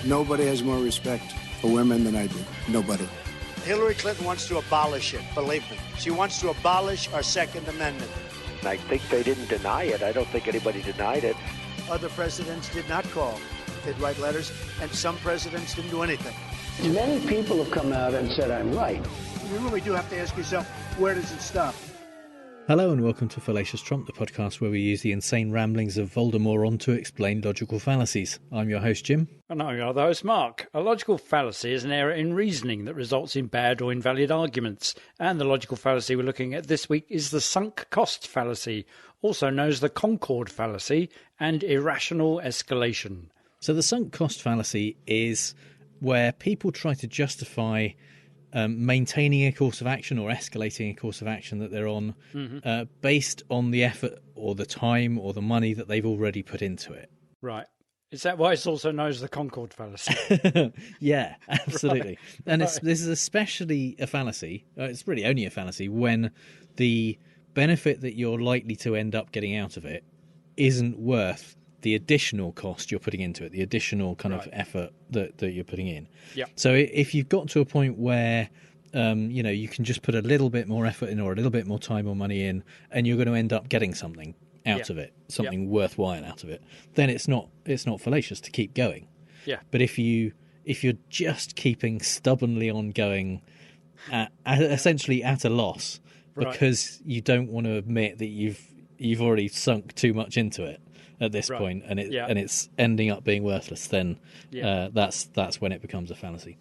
Nobody has more respect for women than I do. Nobody. Hillary Clinton wants to abolish it, believe me. She wants to abolish our Second Amendment. I think they didn't deny it. I don't think anybody denied it. Other presidents did not call. They'd write letters, and some presidents didn't do anything. Many people have come out and said I'm right. You really do have to ask yourself, where does it stop? Hello and welcome to Fallacious Trump, the podcast where we use the insane ramblings of Voldemort to explain logical fallacies. I'm your host, Jim. And I'm your other host, Mark. A logical fallacy is an error in reasoning that results in bad or invalid arguments. And the logical fallacy we're looking at this week is the Sunk Cost Fallacy, also known as the Concorde Fallacy and irrational escalation. So the Sunk Cost Fallacy is where people try to justify maintaining a course of action or escalating a course of action that they're on based on the effort or the time or the money that they've already put into it. Right. Is that why it's also known as the Concorde Fallacy? Yeah, absolutely. Right. And this is especially a fallacy. It's really only a fallacy when the benefit that you're likely to end up getting out of it isn't worth the additional cost you're putting into it, the additional kind of effort that you're putting in. Yeah. So if you've got to a point where you can just put a little bit more effort in or a little bit more time or money in, and you're going to end up getting something out of it, something worthwhile out of it, then it's not fallacious to keep going. Yeah. But if you're just keeping stubbornly on going, essentially at a loss, because you don't want to admit that you've already sunk too much into it at this point, and it's ending up being worthless, then that's when it becomes a fallacy.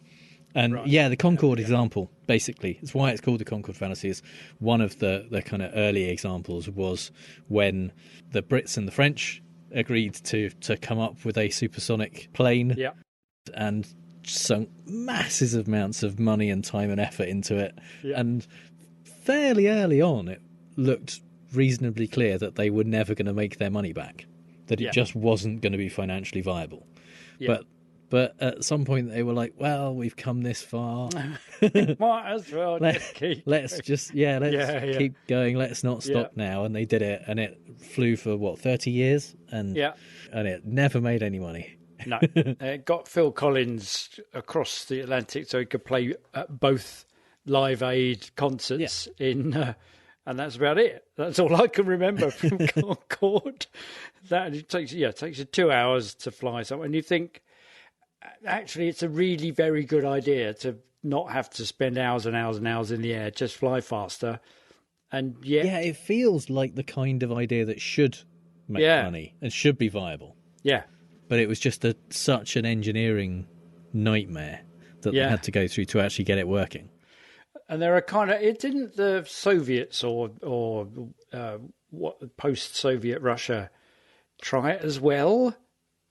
And the Concorde example, basically, it's why it's called the Concorde Fallacy, is one of the kind of early examples was when the Brits and the French agreed to come up with a supersonic plane and sunk massive amounts of money and time and effort into it. And fairly early on, it looked reasonably clear that they were never going to make their money back, that it just wasn't going to be financially viable. But at some point they were like, well, we've come this far. Might as well keep going. Let's not stop now. And they did it, and it flew for 30 years, and it never made any money. No, it got Phil Collins across the Atlantic so he could play at both Live Aid concerts in. And that's about it. That's all I can remember from Concorde. That it takes you 2 hours to fly somewhere. And you think, actually, it's a really very good idea to not have to spend hours and hours and hours in the air, just fly faster. And it feels like the kind of idea that should make money and should be viable. Yeah. But it was just such an engineering nightmare that they had to go through to actually get it working. And there are didn't the Soviets or what post-Soviet Russia try it as well?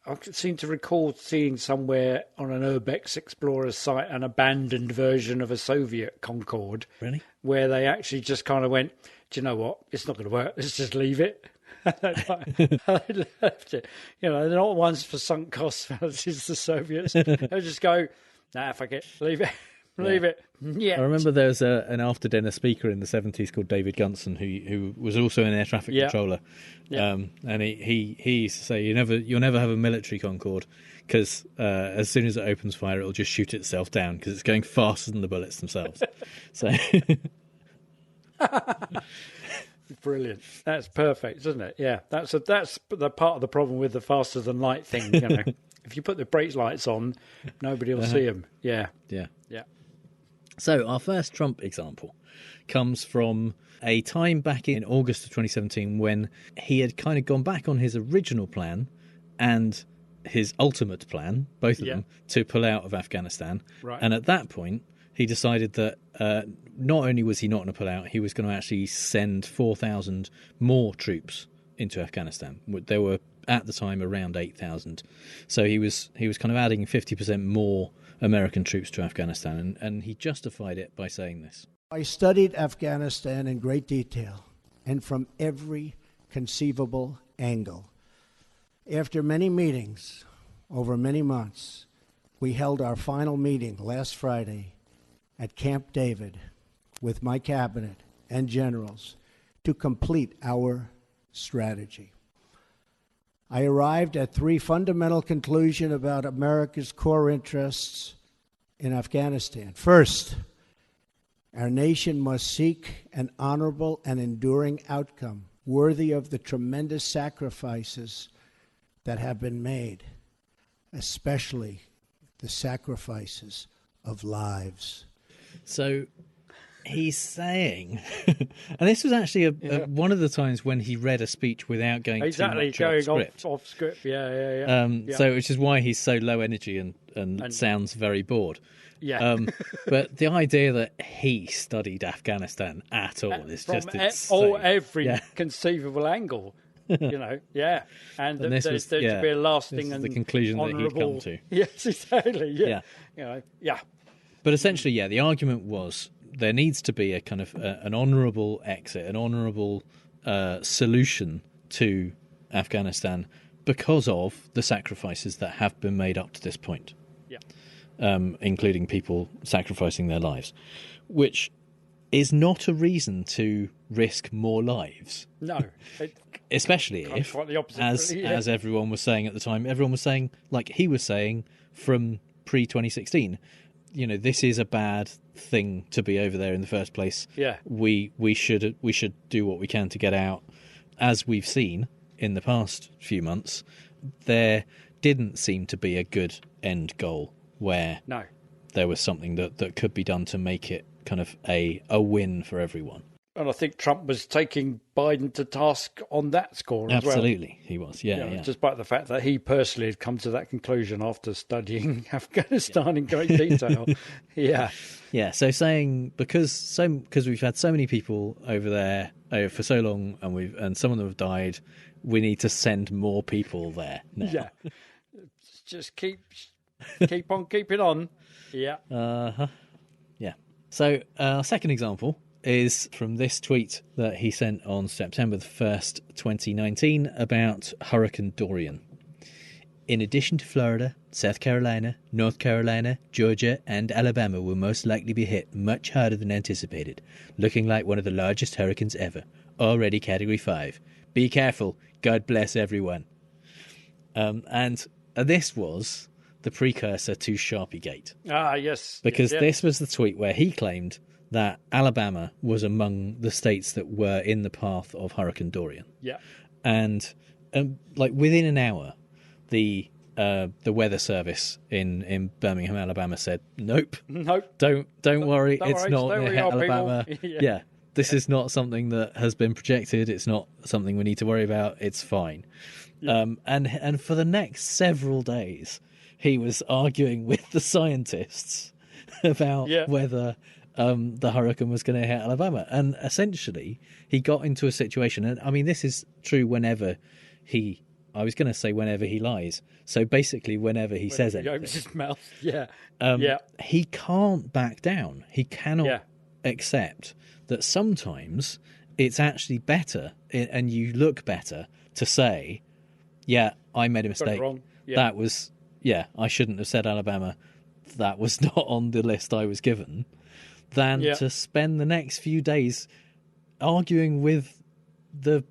I seem to recall seeing somewhere on an Urbex Explorer's site an abandoned version of a Soviet Concorde. Really? Where they actually just kind of went, do you know what? It's not going to work. Let's just leave it. They left it. They're not ones for sunk cost fallacies, the Soviets. They'll just go, nah, fuck it, leave it. Leave it. Yeah. I remember there was an after-dinner speaker in the 70s called David Gunson who was also an air traffic controller. Yeah. And he used to say, you'll never have a military Concorde because as soon as it opens fire, it'll just shoot itself down because it's going faster than the bullets themselves. So brilliant. That's perfect, isn't it? Yeah. That's the part of the problem with the faster than light thing. If you put the brake lights on, nobody will see them. Yeah. Yeah. Yeah. So our first Trump example comes from a time back in August of 2017 when he had kind of gone back on his original plan and his ultimate plan, both of them, to pull out of Afghanistan. Right. And at that point, he decided that not only was he not going to pull out, he was going to actually send 4,000 more troops into Afghanistan. There were, at the time, around 8,000. So he was kind of adding 50% more American troops to Afghanistan, and he justified it by saying this. I studied Afghanistan in great detail and from every conceivable angle. After many meetings over many months, we held our final meeting last Friday at Camp David with my cabinet and generals to complete our strategy. I arrived at 3 fundamental conclusions about America's core interests in Afghanistan. First, our nation must seek an honorable and enduring outcome worthy of the tremendous sacrifices that have been made, especially the sacrifices of lives. So he's saying, and this was actually one of the times when he read a speech without going too much off script. Yeah. So which is why he's so low energy and sounds very bored. Yeah. But the idea that he studied Afghanistan at all is just insane. Every conceivable angle. Yeah. And this there's to be a lasting and the conclusion honourable... that he'd come to. Yes, exactly. Yeah. But essentially, the argument was there needs to be a kind of an honourable exit, an honourable solution to Afghanistan because of the sacrifices that have been made up to this point. Yeah. Including people sacrificing their lives, which is not a reason to risk more lives. No. Especially if, as everyone was saying at the time, everyone was saying, like he was saying from pre-2016, this is a bad thing to be over there in the first place. Yeah. We should do what we can to get out. As we've seen in the past few months, there didn't seem to be a good end goal where there was something that could be done to make it kind of a win for everyone. And I think Trump was taking Biden to task on that score as well. Absolutely, he was, yeah. Despite the fact that he personally had come to that conclusion after studying Afghanistan in great detail. Yeah, so saying because we've had so many people over there for so long and some of them have died, we need to send more people there now. Yeah. Just keep on keeping on. Yeah. Yeah. So our second example is from this tweet that he sent on September the 1st, 2019 about Hurricane Dorian. In addition to Florida, South Carolina, North Carolina, Georgia and Alabama will most likely be hit much harder than anticipated, looking like one of the largest hurricanes ever, already Category 5. Be careful. God bless everyone. And this was the precursor to Sharpiegate. Ah, yes. Because this was the tweet where he claimed that Alabama was among the states that were in the path of Hurricane Dorian. Yeah. And within an hour, the weather service in Birmingham, Alabama said, Nope. Don't worry, it's not near Alabama. Yeah. This is not something that has been projected. It's not something we need to worry about. It's fine. Yeah. And for the next several days, he was arguing with the scientists about whether the hurricane was going to hit Alabama. And essentially, he got into a situation, and I mean, this is true whenever he lies. So basically, whenever he says anything. He opens his mouth, he can't back down. He cannot accept that sometimes it's actually better, and you look better, to say, I made a mistake. That was, I shouldn't have said Alabama. That was not on the list I was given. Than to spend the next few days arguing with the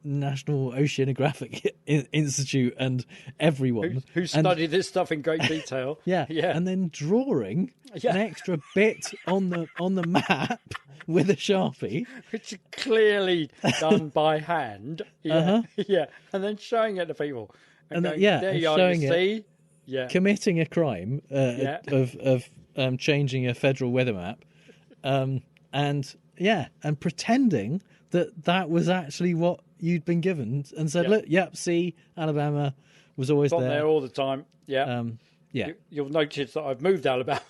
National Oceanographic Institute and everyone who studied this stuff in great detail. And then drawing an extra bit on the map with a Sharpie, which is clearly done by hand. And then showing it to people. And going, there you are, showing you see? Committing a crime of changing a federal weather map, and pretending that was actually what you'd been given, and said, look, see, Alabama was always there all the time. You'll notice that I've moved Alabama.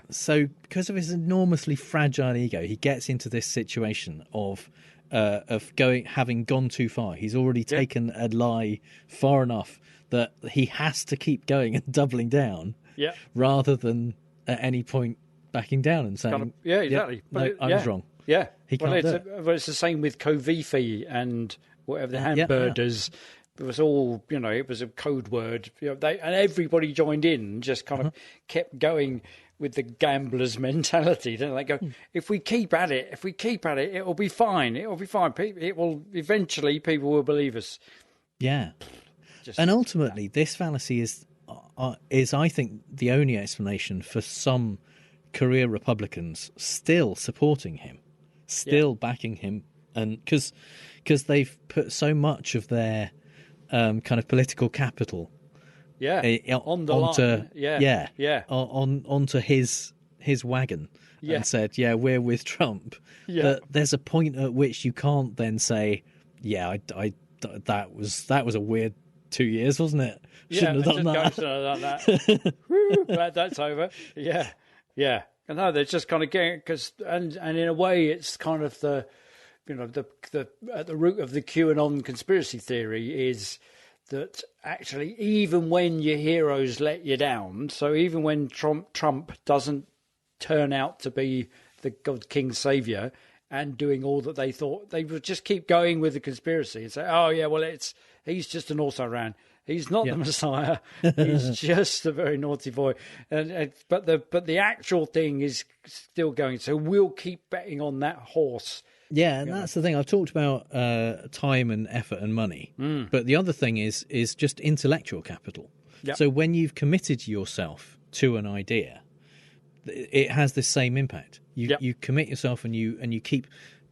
So because of his enormously fragile ego, he gets into this situation of having gone too far. He's already taken a lie far enough that he has to keep going and doubling down, rather than at any point backing down and saying, exactly. I was wrong. Yeah, he can't it's the same with Covifi and whatever the handbirders. It was all, it was a code word. And everybody joined in and just kind of kept going with the gambler's mentality. Then they go, if we keep at it, it will be fine. It will be fine. Eventually people will believe us. Yeah. And ultimately, this fallacy is, I think, the only explanation for some career Republicans still supporting him, still backing him, and because they've put so much of their kind of political capital on the onto line. onto his wagon and said, we're with Trump. That there's a point at which you can't then say, that was a weird 2 years, wasn't it? Shouldn't have done that. Whew, glad that's over. Yeah. And no, they're just kind of getting, and in a way, it's kind of the at the root of the QAnon conspiracy theory is that actually, even when your heroes let you down, so even when Trump doesn't turn out to be the God King Savior and doing all that they thought, they would just keep going with the conspiracy and say, oh yeah, well he's just an also-ran. He's not the Messiah. He's just a very naughty boy. But the actual thing is still going. So we'll keep betting on that horse. Yeah, and that's the thing. I've talked about time and effort and money. But the other thing is just intellectual capital. Yep. So when you've committed yourself to an idea, it has the same impact. You commit yourself and you keep.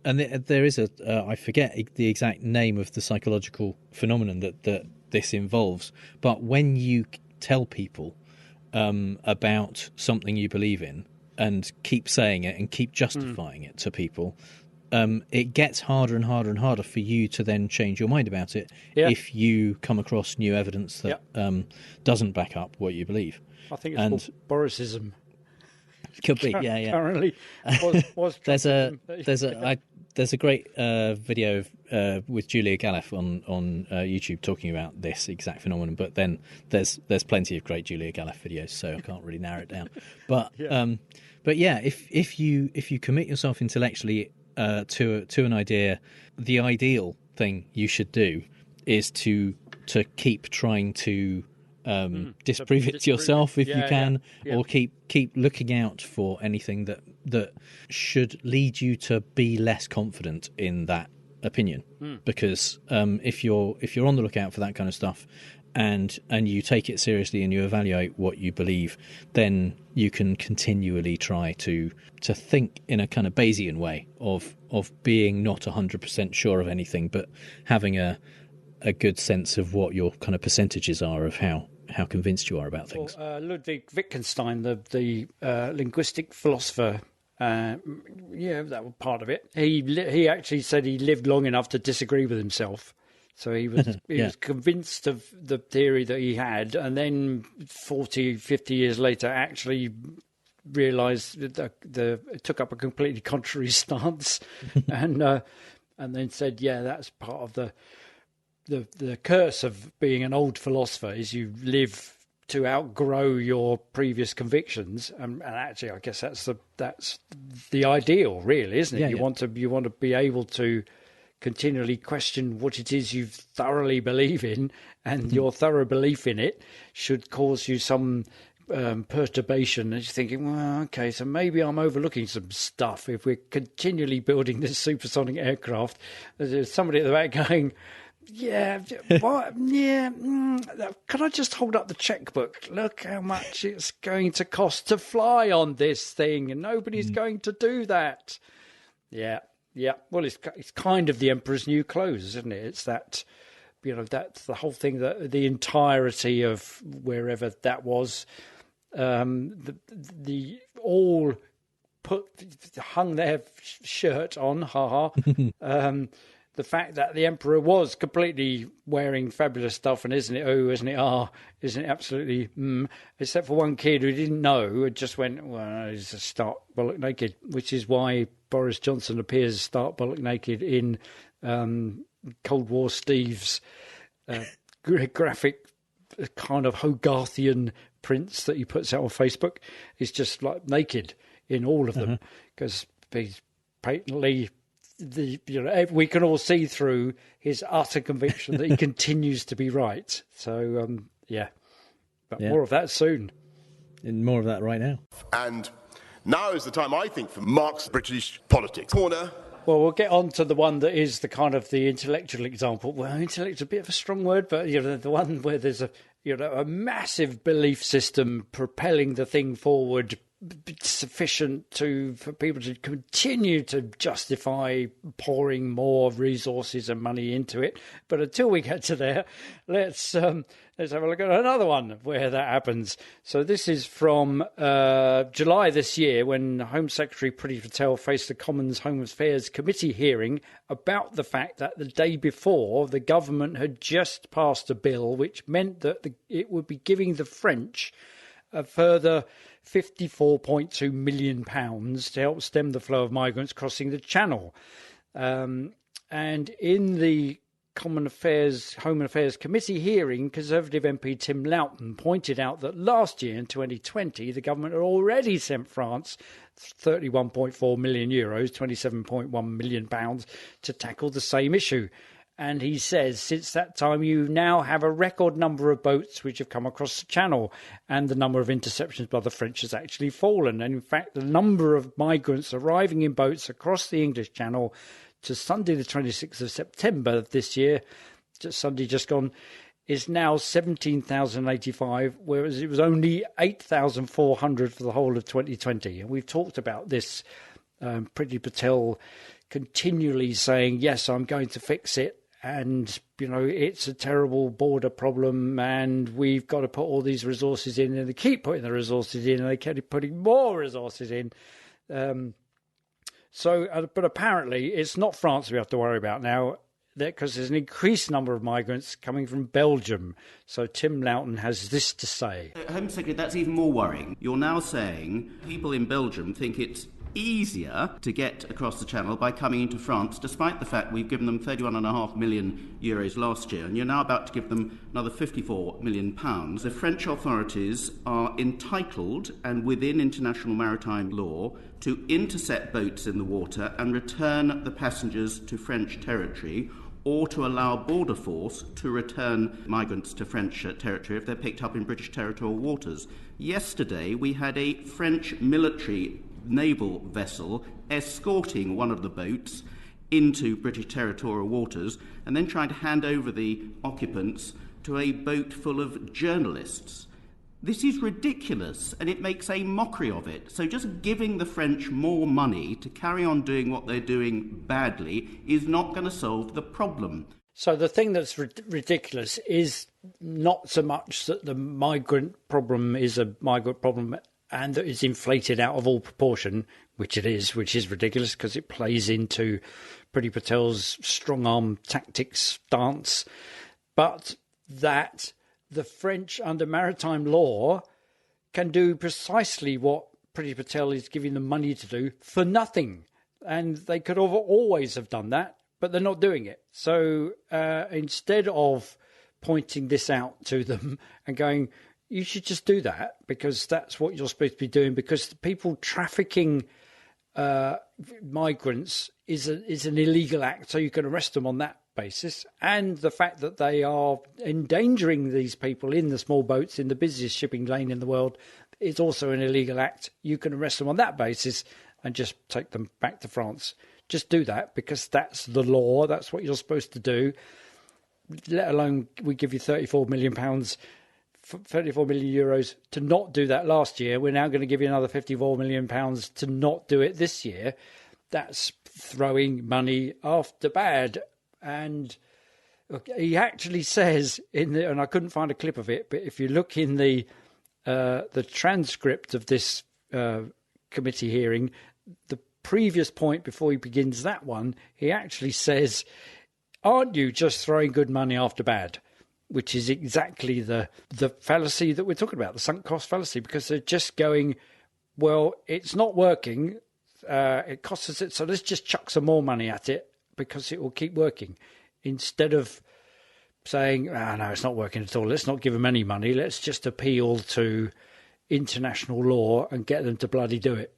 And there is I forget the exact name of the psychological phenomenon that this involves, but when you tell people about something you believe in and keep saying it and keep justifying it to people, it gets harder and harder and harder for you to then change your mind about it if you come across new evidence that doesn't back up what you believe. I think it's called Borisism. Could be, yeah. Currently, was there's a great video with Julia Galef on YouTube talking about this exact phenomenon. But then there's plenty of great Julia Galef videos, so I can't really narrow it down. But if you commit yourself intellectually to an idea, the ideal thing you should do is to keep trying to disprove it to yourself if you can, or keep looking out for anything that should lead you to be less confident in that opinion. Because if you're on the lookout for that kind of stuff and you take it seriously and you evaluate what you believe, then you can continually try to think in a kind of Bayesian way of being not 100% sure of anything, but having a good sense of what your kind of percentages are of how convinced you are about things. Ludwig Wittgenstein, the linguistic philosopher, that was part of it. He actually said he lived long enough to disagree with himself. So he was was convinced of the theory that he had, and then 40, 50 years later actually realised that it took up a completely contrary stance, and then said, that's part of the curse of being an old philosopher is you live to outgrow your previous convictions, and actually, I guess that's the ideal, really, isn't it? You want to be able to continually question what it is you thoroughly believe in, and your thorough belief in it should cause you some perturbation, and you're thinking, well, okay, so maybe I'm overlooking some stuff. If we're continually building this supersonic aircraft, there's somebody at the back going, what? Can I just hold up the checkbook? Look how much it's going to cost to fly on this thing, and nobody's going to do that. Yeah. Well, it's kind of the emperor's new clothes, isn't it? It's that, that's the whole thing, that the entirety of wherever that was, the all hung their shirt on, the fact that the emperor was completely wearing fabulous stuff, and isn't it absolutely, except for one kid who didn't know, who just went, well, he's a stark bollock naked, which is why Boris Johnson appears stark bollock naked in Cold War Steve's graphic kind of Hogarthian prints that he puts out on Facebook. He's just like naked in all of them, because he's patently... we can all see through his utter conviction that he continues to be right. So, more of that soon. And more of that right now. And now is the time, I think, for Mark's British politics corner. Well, we'll get on to the one that is the kind of the intellectual example. Well, intellect is a bit of a strong word, but the one where there's a massive belief system propelling the thing forward, sufficient for people to continue to justify pouring more resources and money into it. But until we get to there, let's have a look at another one where that happens. So this is from July this year, when Home Secretary Priti Patel faced the Commons Home Affairs Committee hearing about the fact that the day before the government had just passed a bill which meant that it would be giving the French a further £54.2 million to help stem the flow of migrants crossing the Channel. And in the Home Affairs Committee hearing, Conservative MP Tim Loughton pointed out that last year, in 2020, the government had already sent France €31.4 million, £27.1 million, to tackle the same issue. And he says, since that time, you now have a record number of boats which have come across the Channel, and the number of interceptions by the French has actually fallen. And in fact, the number of migrants arriving in boats across the English Channel to Sunday, the 26th of September of this year, Sunday just gone, is now 17,085, whereas it was only 8,400 for the whole of 2020. And we've talked about this, Priti Patel continually saying, yes, I'm going to fix it. And, it's a terrible border problem, and we've got to put all these resources in, and they keep putting the resources in, and they keep putting more resources in. But apparently it's not France we have to worry about now, because there's an increased number of migrants coming from Belgium. So Tim Loughton has this to say. Home Secretary, that's even more worrying. You're now saying people in Belgium think it's easier to get across the Channel by coming into France, despite the fact we've given them €31.5 million last year, and you're now about to give them another £54 million. The French authorities are entitled, and within international maritime law, to intercept boats in the water and return the passengers to French territory, or to allow border force to return migrants to French territory if they're picked up in British territorial waters. Yesterday, we had a French military naval vessel escorting one of the boats into British territorial waters and then trying to hand over the occupants to a boat full of journalists. This is ridiculous, and it makes a mockery of it. So just giving the French more money to carry on doing what they're doing badly is not going to solve the problem. So the thing that's ridiculous is not so much that the migrant problem is a migrant problem and that it's inflated out of all proportion, which it is, which is ridiculous because it plays into Priti Patel's strong-arm tactics stance, but that the French, under maritime law, can do precisely what Priti Patel is giving them money to do for nothing. And they could always have done that, but they're not doing it. So instead of pointing this out to them and going, you should just do that because that's what you're supposed to be doing, because the people trafficking migrants is an illegal act, so you can arrest them on that basis. And the fact that they are endangering these people in the small boats in the busiest shipping lane in the world is also an illegal act. You can arrest them on that basis and just take them back to France. Just do that because that's the law. That's what you're supposed to do. Let alone we give you £34 million, €34 million to not do that last year. We're now going to give you another £54 million to not do it this year. That's throwing money after bad. And he actually says and I couldn't find a clip of it, but if you look in the transcript of this committee hearing, the previous point before he begins that one, he actually says, aren't you just throwing good money after bad? Which is exactly the fallacy that we're talking about, the sunk cost fallacy, because they're just going, well, it's not working, it costs us it, so let's just chuck some more money at it because it will keep working, instead of saying, no, it's not working at all, let's not give them any money, let's just appeal to international law and get them to bloody do it.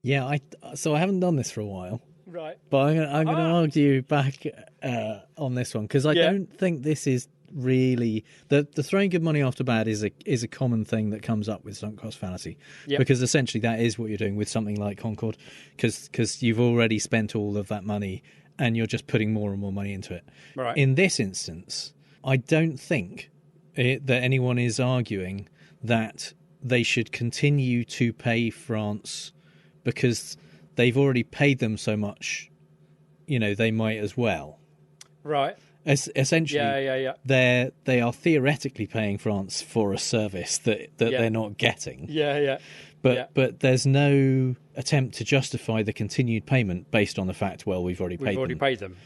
Yeah, I haven't done this for a while. Right. But I'm going to argue back on this one, because I don't think this is really the throwing good money after bad is a common thing that comes up with sunk cost fallacy, Yep. because essentially that is what you're doing with something like Concord, because you've already spent all of that money and you're just putting more and more money into it. Right. In this instance, I don't think that anyone is arguing that they should continue to pay France because they've already paid them so much, they might as well. Right. Essentially, they are theoretically paying France for a service that they're not getting. But there's no attempt to justify the continued payment based on the fact, well, we've already paid them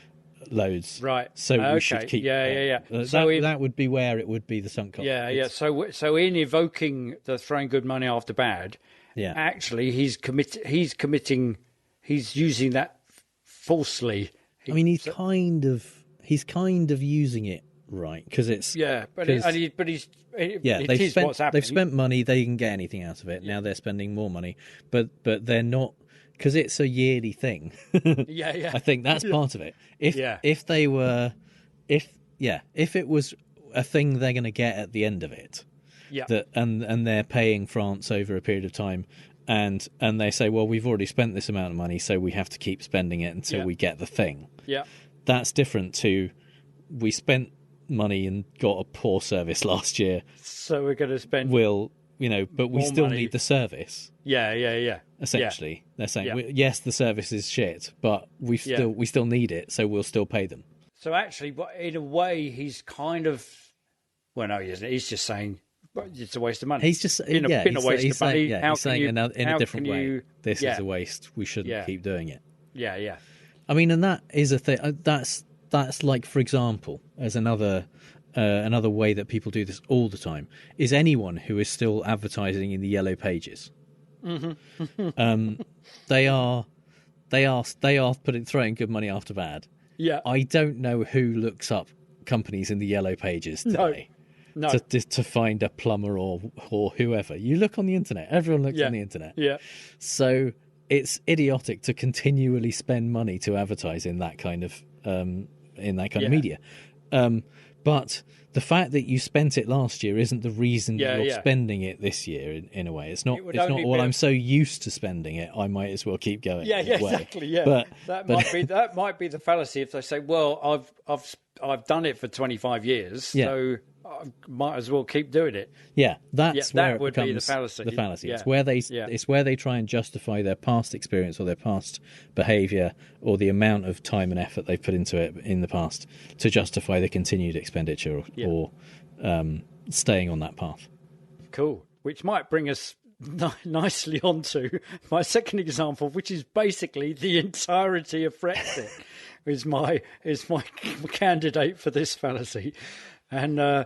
loads, right? So we should keep. That would be where it would be the sunk cost. So in evoking the throwing good money after bad, actually he's using that falsely. He's kind of using it right, because it's they've spent money, they can get anything out of it. Now they're spending more money, but they're not, because it's a yearly thing. I think that's part of it. If it was a thing they're going to get at the end of it, and they're paying France over a period of time, and they say, well, we've already spent this amount of money, so we have to keep spending it until we get the thing. That's different to, we spent money and got a poor service last year, so we're going to spend but we still need the service. Essentially, they're saying, yes, the service is shit, but we still need it, so we'll still pay them. So actually, in a way, he's kind of, well, no, he isn't. He's just saying it's a waste of money. He's just been a waste of money. He's saying in a different way, this is a waste. We shouldn't keep doing it. And that is a thing. That's like, for example, as another way that people do this all the time, is anyone who is still advertising in the yellow pages. They are throwing good money after bad. I don't know who looks up companies in the yellow pages today. No. To find a plumber or whoever. You look on the internet. Everyone looks on the internet. So it's idiotic to continually spend money to advertise in that kind of media. But the fact that you spent it last year isn't the reason you're spending it this year. In a way, it's not. I'm so used to spending it, I might as well keep going. Exactly. But that might be the fallacy if they say, well, I've done it for 25 years, so I might as well keep doing it. That's where that would be the fallacy. The fallacy. It's where they try and justify their past experience or their past behaviour or the amount of time and effort they've put into it in the past to justify the continued expenditure or staying on that path. Cool. Which might bring us nicely onto my second example, which is basically the entirety of Brexit. is my candidate for this fallacy. And I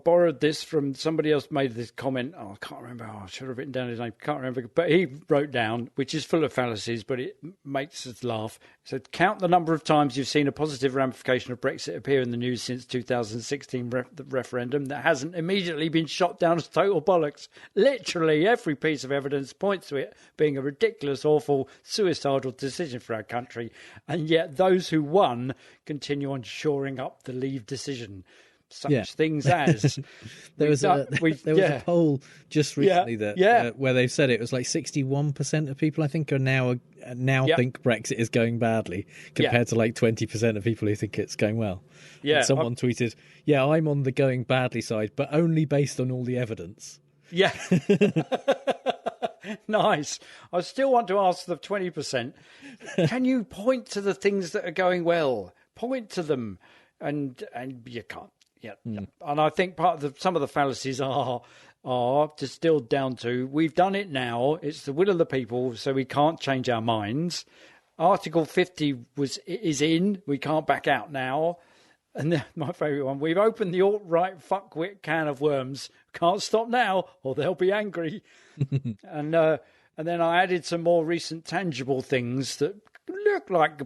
borrowed this from somebody else made this comment. I can't remember. I should have written down his name. Can't remember. But he wrote down, which is full of fallacies, but it makes us laugh. He said, count the number of times you've seen a positive ramification of Brexit appear in the news since 2016 the referendum that hasn't immediately been shot down as total bollocks. Literally every piece of evidence points to it being a ridiculous, awful, suicidal decision for our country. And yet those who won continue on shoring up the Leave decision. Such things as there was a poll just recently where they've said it was like 61% of people I think are now think Brexit is going badly compared to like 20% of people who think it's going well. And someone tweeted, I'm on the going badly side, but only based on all the evidence. Nice. I still want to ask the 20%, can you point to the things that are going well? Point to them, and you can't. And I think some of the fallacies are distilled down to, we've done it now, it's the will of the people, so we can't change our minds. Article 50 is in, we can't back out now. And then my favourite one, we've opened the alt-right fuckwit can of worms, can't stop now or they'll be angry. And then I added some more recent tangible things that look like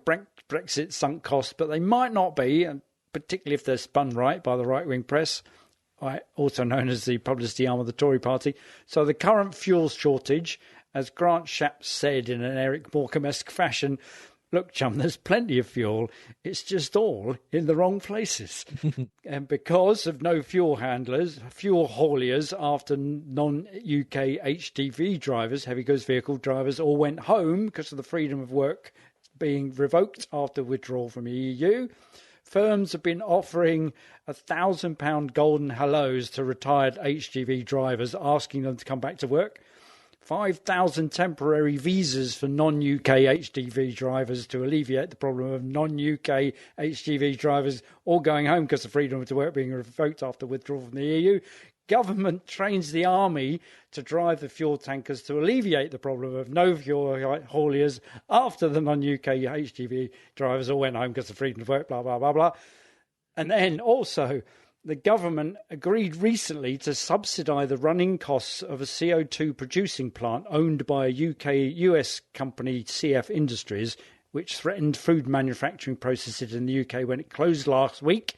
Brexit sunk cost, but they might not be, and particularly if they're spun right by the right-wing press, also known as the publicity arm of the Tory party. So the current fuel shortage, as Grant Shapps said in an Eric Morecambe-esque fashion, look, chum, there's plenty of fuel. It's just all in the wrong places. And because of no fuel hauliers after non-UK HGV drivers, heavy goods vehicle drivers, all went home because of the freedom of work being revoked after withdrawal from the EU. Firms have been offering £1,000 golden hellos to retired HGV drivers, asking them to come back to work. 5,000 temporary visas for non-UK HGV drivers to alleviate the problem of non-UK HGV drivers all going home because of freedom to work being revoked after withdrawal from the EU. Government trains the army to drive the fuel tankers to alleviate the problem of no fuel hauliers after the non-UK HGV drivers all went home because of freedom of work, blah, blah, blah, blah. And then also, the government agreed recently to subsidise the running costs of a CO2 producing plant owned by a US company, CF Industries, which threatened food manufacturing processes in the UK when it closed last week.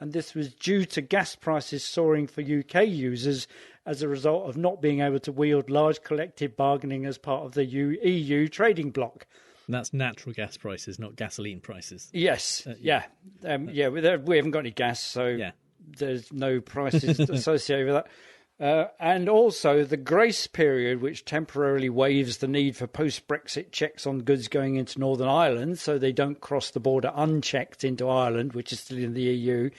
And this was due to gas prices soaring for UK users as a result of not being able to wield large collective bargaining as part of the EU trading bloc. And that's natural gas prices, not gasoline prices. Yes, we haven't got any gas, so there's no prices associated with that. And also the grace period, which temporarily waives the need for post-Brexit checks on goods going into Northern Ireland, so they don't cross the border unchecked into Ireland, which is still in the EU,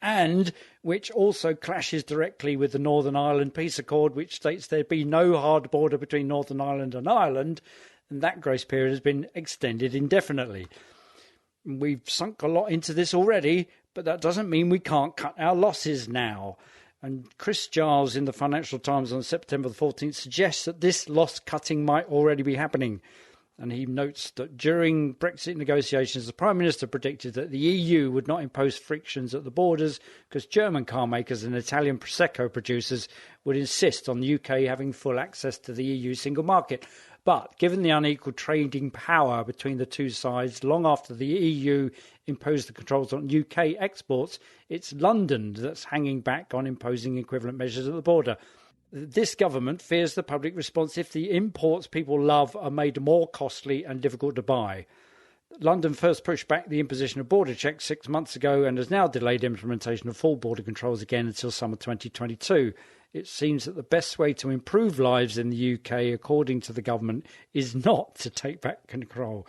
and which also clashes directly with the Northern Ireland Peace Accord, which states there be no hard border between Northern Ireland and Ireland, and that grace period has been extended indefinitely. We've sunk a lot into this already, but that doesn't mean we can't cut our losses now. And Chris Giles in the Financial Times on September the 14th suggests that this loss cutting might already be happening. And he notes that during Brexit negotiations, the Prime Minister predicted that the EU would not impose frictions at the borders because German car makers and Italian Prosecco producers would insist on the UK having full access to the EU single market. But given the unequal trading power between the two sides, long after the EU imposed the controls on UK exports, it's London that's hanging back on imposing equivalent measures at the border. This government fears the public response if the imports people love are made more costly and difficult to buy. London first pushed back the imposition of border checks 6 months ago and has now delayed implementation of full border controls again until summer 2022. It seems that the best way to improve lives in the UK, according to the government, is not to take back control.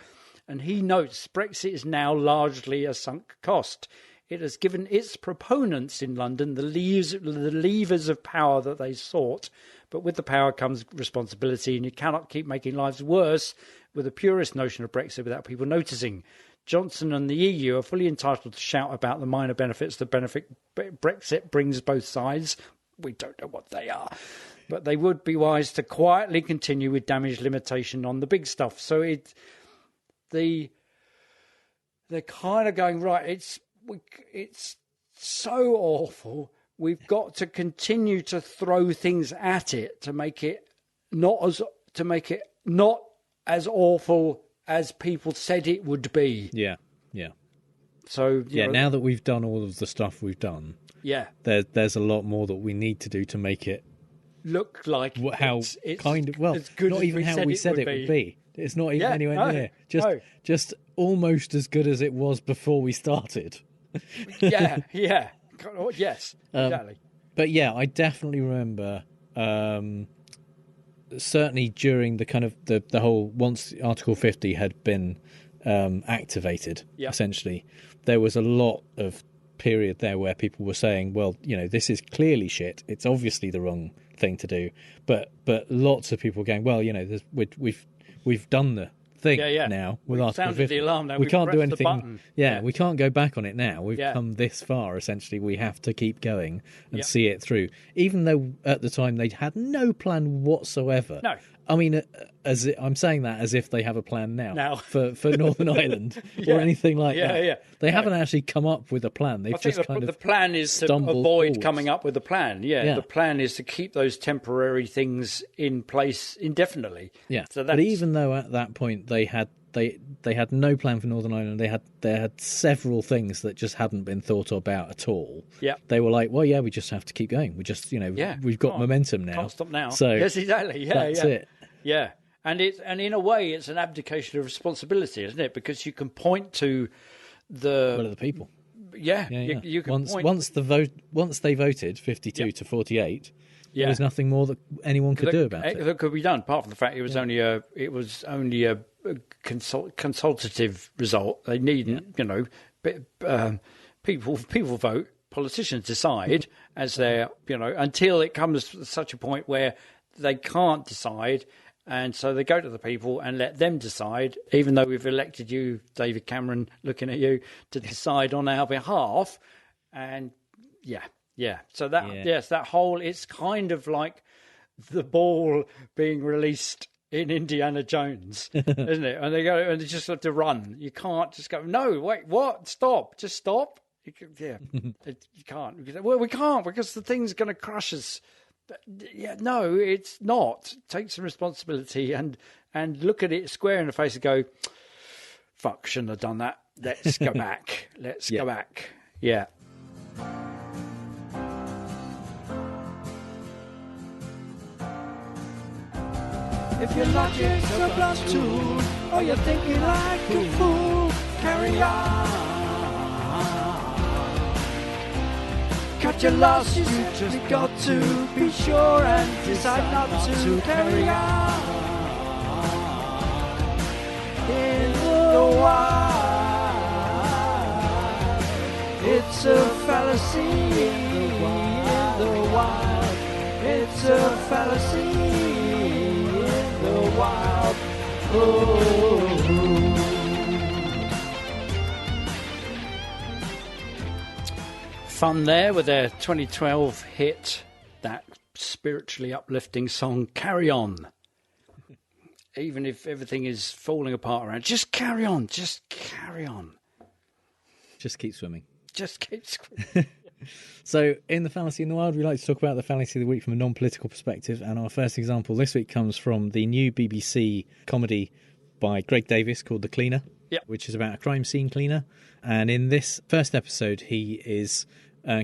And he notes Brexit is now largely a sunk cost. It has given its proponents in London the levers of power that they sought, but with the power comes responsibility, and you cannot keep making lives worse with a purist notion of Brexit without people noticing. Johnson and the EU are fully entitled to shout about the minor benefits that Brexit brings both sides. We don't know what they are, but they would be wise to quietly continue with damage limitation on the big stuff. So they're kind of going, right, it's so awful. We've got to continue to throw things at it to make it not as awful as people said it would be. Yeah. So now that we've done all of the stuff we've done, there's a lot more that we need to do to make it look like it's kind of as good not as even how we said it would be. It's not even anywhere near. Just almost as good as it was before we started. Yes, exactly. But yeah, I definitely remember. Certainly during the kind of the whole once Article 50 had been activated, essentially, there was a lot of period there where people were saying, well, this is clearly shit. It's obviously the wrong thing to do. But lots of people going, well, we've done the thing now with Article 50. The alarm now. We can't do anything. We can't go back on it now. We've come this far. Essentially, we have to keep going and see it through. Even though at the time they had no plan whatsoever. No. I mean, I'm saying that as if they have a plan now. For Northern Ireland or anything like that. They haven't actually come up with a plan. They've the plan is to avoid forwards. coming up with a plan. The plan is to keep those temporary things in place indefinitely. So but even though at that point they had no plan for Northern Ireland, they had several things that just hadn't been thought about at all. They were like, well, we just have to keep going. We just we've got momentum now. Can't stop now. So yes, exactly. That's it. Yeah. And in a way, it's an abdication of responsibility, isn't it? Because you can point to the people. Yeah. You can once they voted 52 to 48. Yeah. There was nothing more that anyone could do about it. That could be done, apart from the fact it was only a consultative result. They need, people vote, politicians decide as their, until it comes to such a point where they can't decide, and so they go to the people and let them decide. Even though we've elected you, David Cameron, looking at you, to decide on our behalf, and So that whole, it's kind of like the ball being released in Indiana Jones, isn't it? And they go and they just have to run. You can't just go, no, wait, what? Stop, just stop. You can't. Well, we can't because the thing's going to crush us. Yeah, no, it's not. Take some responsibility and look at it square in the face and go, fuck, shouldn't have done that. Let's go back. Let's go back. Yeah. If your logic's a blunt tool, or you're thinking like a fool, carry on. Cut your losses, you just got to be sure and decide not to carry on. In the wild, it's a fallacy. In the wild, it's a fallacy. The wild. Fun there with their 2012 hit, that spiritually uplifting song, Carry On. Even if everything is falling apart around, just carry on, just carry on. Just keep swimming. Just keep swimming. So, in the Fallacy in the Wild, we like to talk about the Fallacy of the Week from a non-political perspective, and our first example this week comes from the new BBC comedy by Greg Davies called The Cleaner, which is about a crime scene cleaner. And in this first episode, he is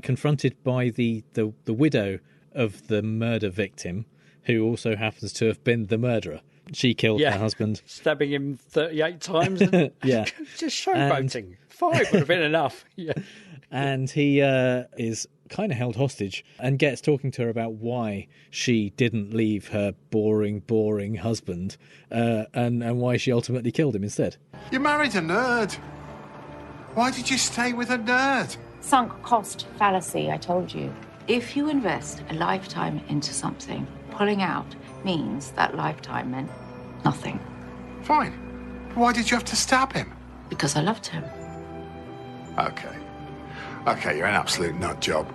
confronted by the widow of the murder victim, who also happens to have been the murderer. She killed her husband. Stabbing him 38 times. And just showboating. 5 would have been enough. Yeah. And he is kind of held hostage and gets talking to her about why she didn't leave her boring husband and why she ultimately killed him instead. You married a nerd. Why did you stay with a nerd? Sunk cost fallacy, I told you. If you invest a lifetime into something, pulling out means that lifetime meant nothing. Fine. Why did you have to stab him? Because I loved him. Okay, you're an absolute nut job.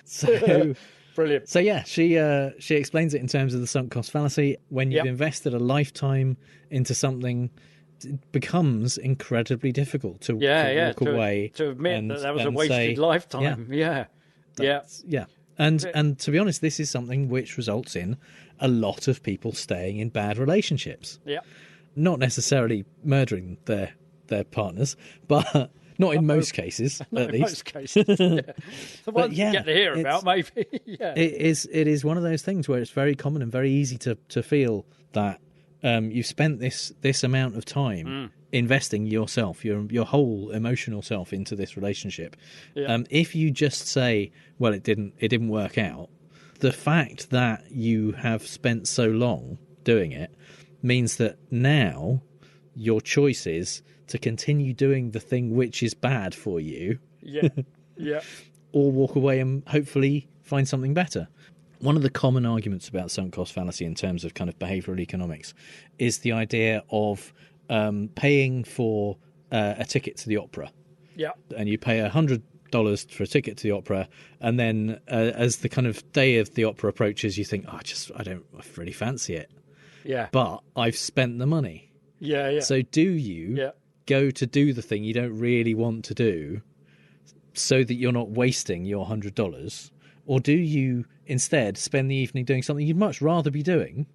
So brilliant. So yeah, she explains it in terms of the sunk cost fallacy. When you've invested a lifetime into something, it becomes incredibly difficult to walk away to admit that was a wasted lifetime. Yeah. And to be honest, this is something which results in a lot of people staying in bad relationships. Yeah. Not necessarily murdering their partners, but not in most cases, at least. In most cases, yeah. The ones you get to hear about, maybe. Yeah. It is one of those things where it's very common and very easy to feel that you've spent this amount of time investing yourself, your whole emotional self into this relationship. Yeah. If you just say, well, it didn't work out, the fact that you have spent so long doing it means that now your choice is to continue doing the thing which is bad for you. Yeah. Or walk away and hopefully find something better. One of the common arguments about sunk cost fallacy in terms of kind of behavioural economics is the idea of paying for a ticket to the opera. Yeah. And you pay $100 for a ticket to the opera, and then as the kind of day of the opera approaches, you think, I don't really fancy it. Yeah. But I've spent the money. Yeah. So do you go to do the thing you don't really want to do so that you're not wasting your $100? Or do you instead spend the evening doing something you'd much rather be doing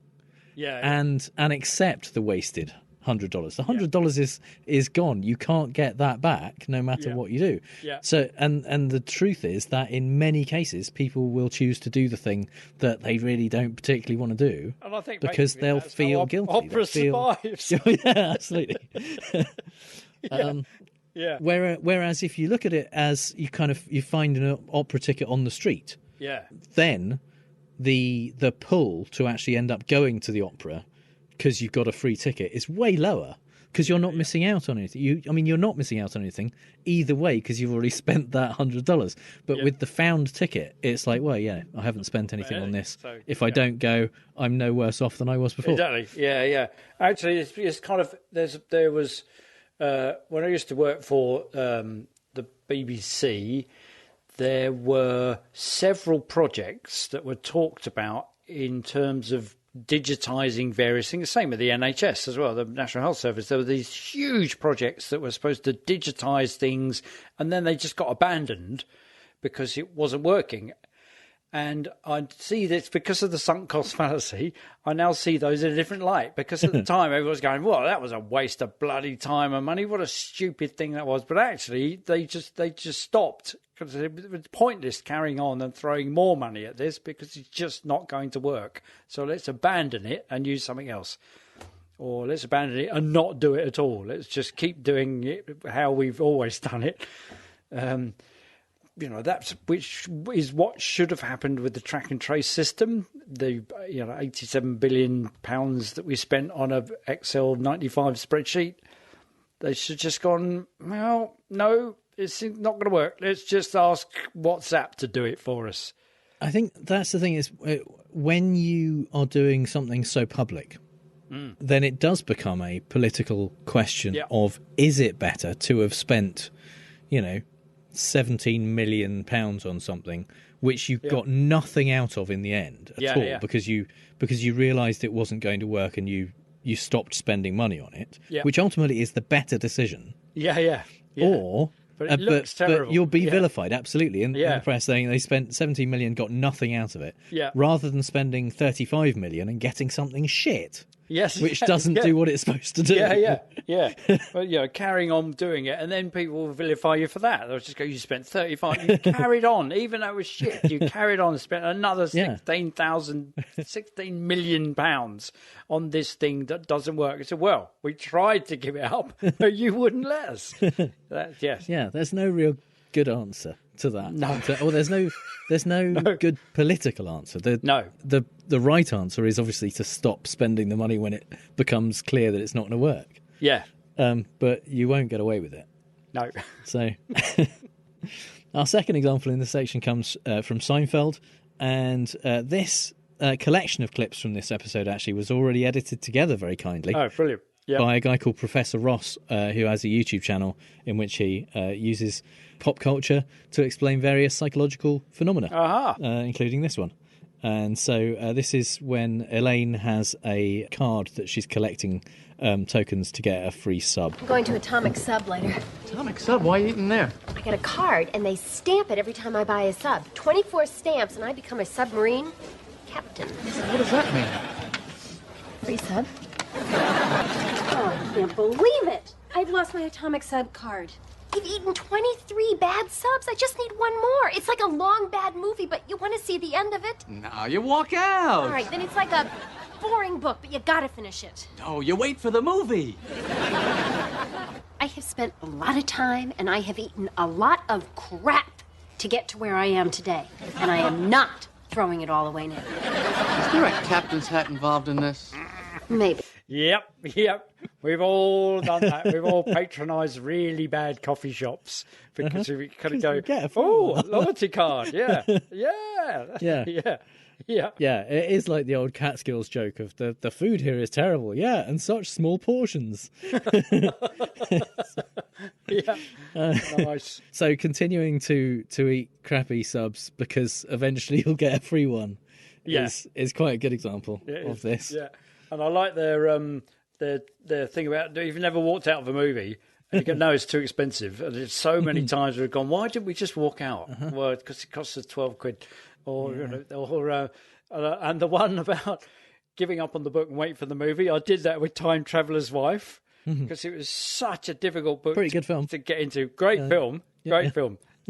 and accept the wasted $100. The $100 is gone. You can't get that back, no matter what you do. Yeah. So, and the truth is that in many cases, people will choose to do the thing that they really don't particularly want to do, and I think because they'll feel guilty. Opera survives. Yeah, absolutely. Yeah. Whereas if you look at it as you find an opera ticket on the street, then the pull to actually end up going to the opera because you've got a free ticket is way lower, because you're not missing out on anything. You're not missing out on anything either way, because you've already spent that $100. But with the found ticket, it's like, well, yeah, I haven't spent anything on this. So, if I don't go, I'm no worse off than I was before. Exactly. Yeah. Actually, it's kind of there was when I used to work for the BBC, there were several projects that were talked about in terms of digitising various things. Same with the NHS as well, the National Health Service. There were these huge projects that were supposed to digitise things, and then they just got abandoned because it wasn't working. And I see this because of the sunk cost fallacy. I now see those in a different light, because at the time everyone was going, well, that was a waste of bloody time and money. What a stupid thing that was. But actually, they just stopped, because it was pointless carrying on and throwing more money at this, because it's just not going to work. So let's abandon it and use something else. Or let's abandon it and not do it at all. Let's just keep doing it how we've always done it. That's which is what should have happened with the track and trace system. The £87 billion that we spent on a Excel 95 spreadsheet. They should just gone, well, no, it's not going to work. Let's just ask WhatsApp to do it for us. I think that's the thing, is when you are doing something so public, then it does become a political question of, is it better to have spent, £17 million on something which you got nothing out of in the end at all, because you realised it wasn't going to work and you stopped spending money on it, which ultimately is the better decision. Or but it looks terrible. But you'll be vilified, absolutely, in the press, saying they spent 17 million, got nothing out of it, rather than spending 35 million and getting something shit. Yes, which doesn't do what it's supposed to do. But carrying on doing it, and then people will vilify you for that. They'll just go, "You spent 35. You carried on, even though it was shit. You carried on and spent another 16 million pounds on this thing that doesn't work." I said, "Well, we tried to give it up, but you wouldn't let us." There's no real good answer to that. No, there's no good political answer. The right answer is obviously to stop spending the money when it becomes clear that it's not going to work. But you won't get away with it. No. So our second example in this section comes from Seinfeld, and this collection of clips from this episode actually was already edited together very kindly. Oh, brilliant. By a guy called Professor Ross, who has a YouTube channel in which he uses pop culture to explain various psychological phenomena, including this one. And so this is when Elaine has a card that she's collecting tokens to get a free sub. I'm going to Atomic Sub later. Atomic Sub? Why are you eating there? I get a card, and they stamp it every time I buy a sub. 24 stamps, and I become a submarine captain. What does that mean? Free sub. Oh, I can't believe it. I've lost my Atomic Sub card. You've eaten 23 bad subs. I just need one more. It's like a long, bad movie, but you want to see the end of it? No, you walk out. All right, then it's like a boring book, but you gotta finish it. No, you wait for the movie. I have spent a lot of time, and I have eaten a lot of crap to get to where I am today. And I am not throwing it all away now. Is there a captain's hat involved in this? Maybe. Yep. We've all done that. We've all patronised really bad coffee shops because we kind of go, "Oh, loyalty card, yeah." It is like the old Catskills joke of the food here is terrible, and such small portions. Nice. So continuing to eat crappy subs because eventually you'll get a free one is quite a good example of this. Yeah. And I like their thing about, you've never walked out of a movie and you go, no, it's too expensive. And it's so many times we've gone, why didn't we just walk out? Well, because it costs us £12. And the one about giving up on the book and waiting for the movie. I did that with Time Traveler's Wife because it was such a difficult book. Pretty good film to get into. Great film.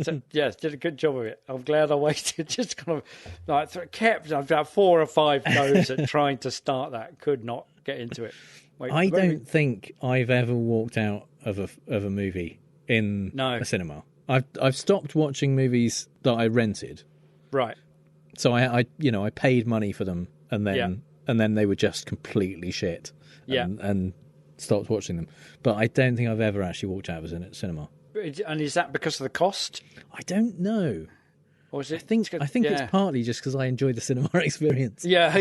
So, yes, did a good job of it. I'm glad I waited. Just kind of kept about 4 or 5 goes at trying to start that. Could not get into it. I don't think I've ever walked out of a movie in a cinema. I've stopped watching movies that I rented. Right. So I paid money for them, and then they were just completely shit. And stopped watching them. But I don't think I've ever actually walked out of a cinema. And is that because of the cost? I don't know. Or is it? I think it's partly just because I enjoy the cinema experience. Yeah.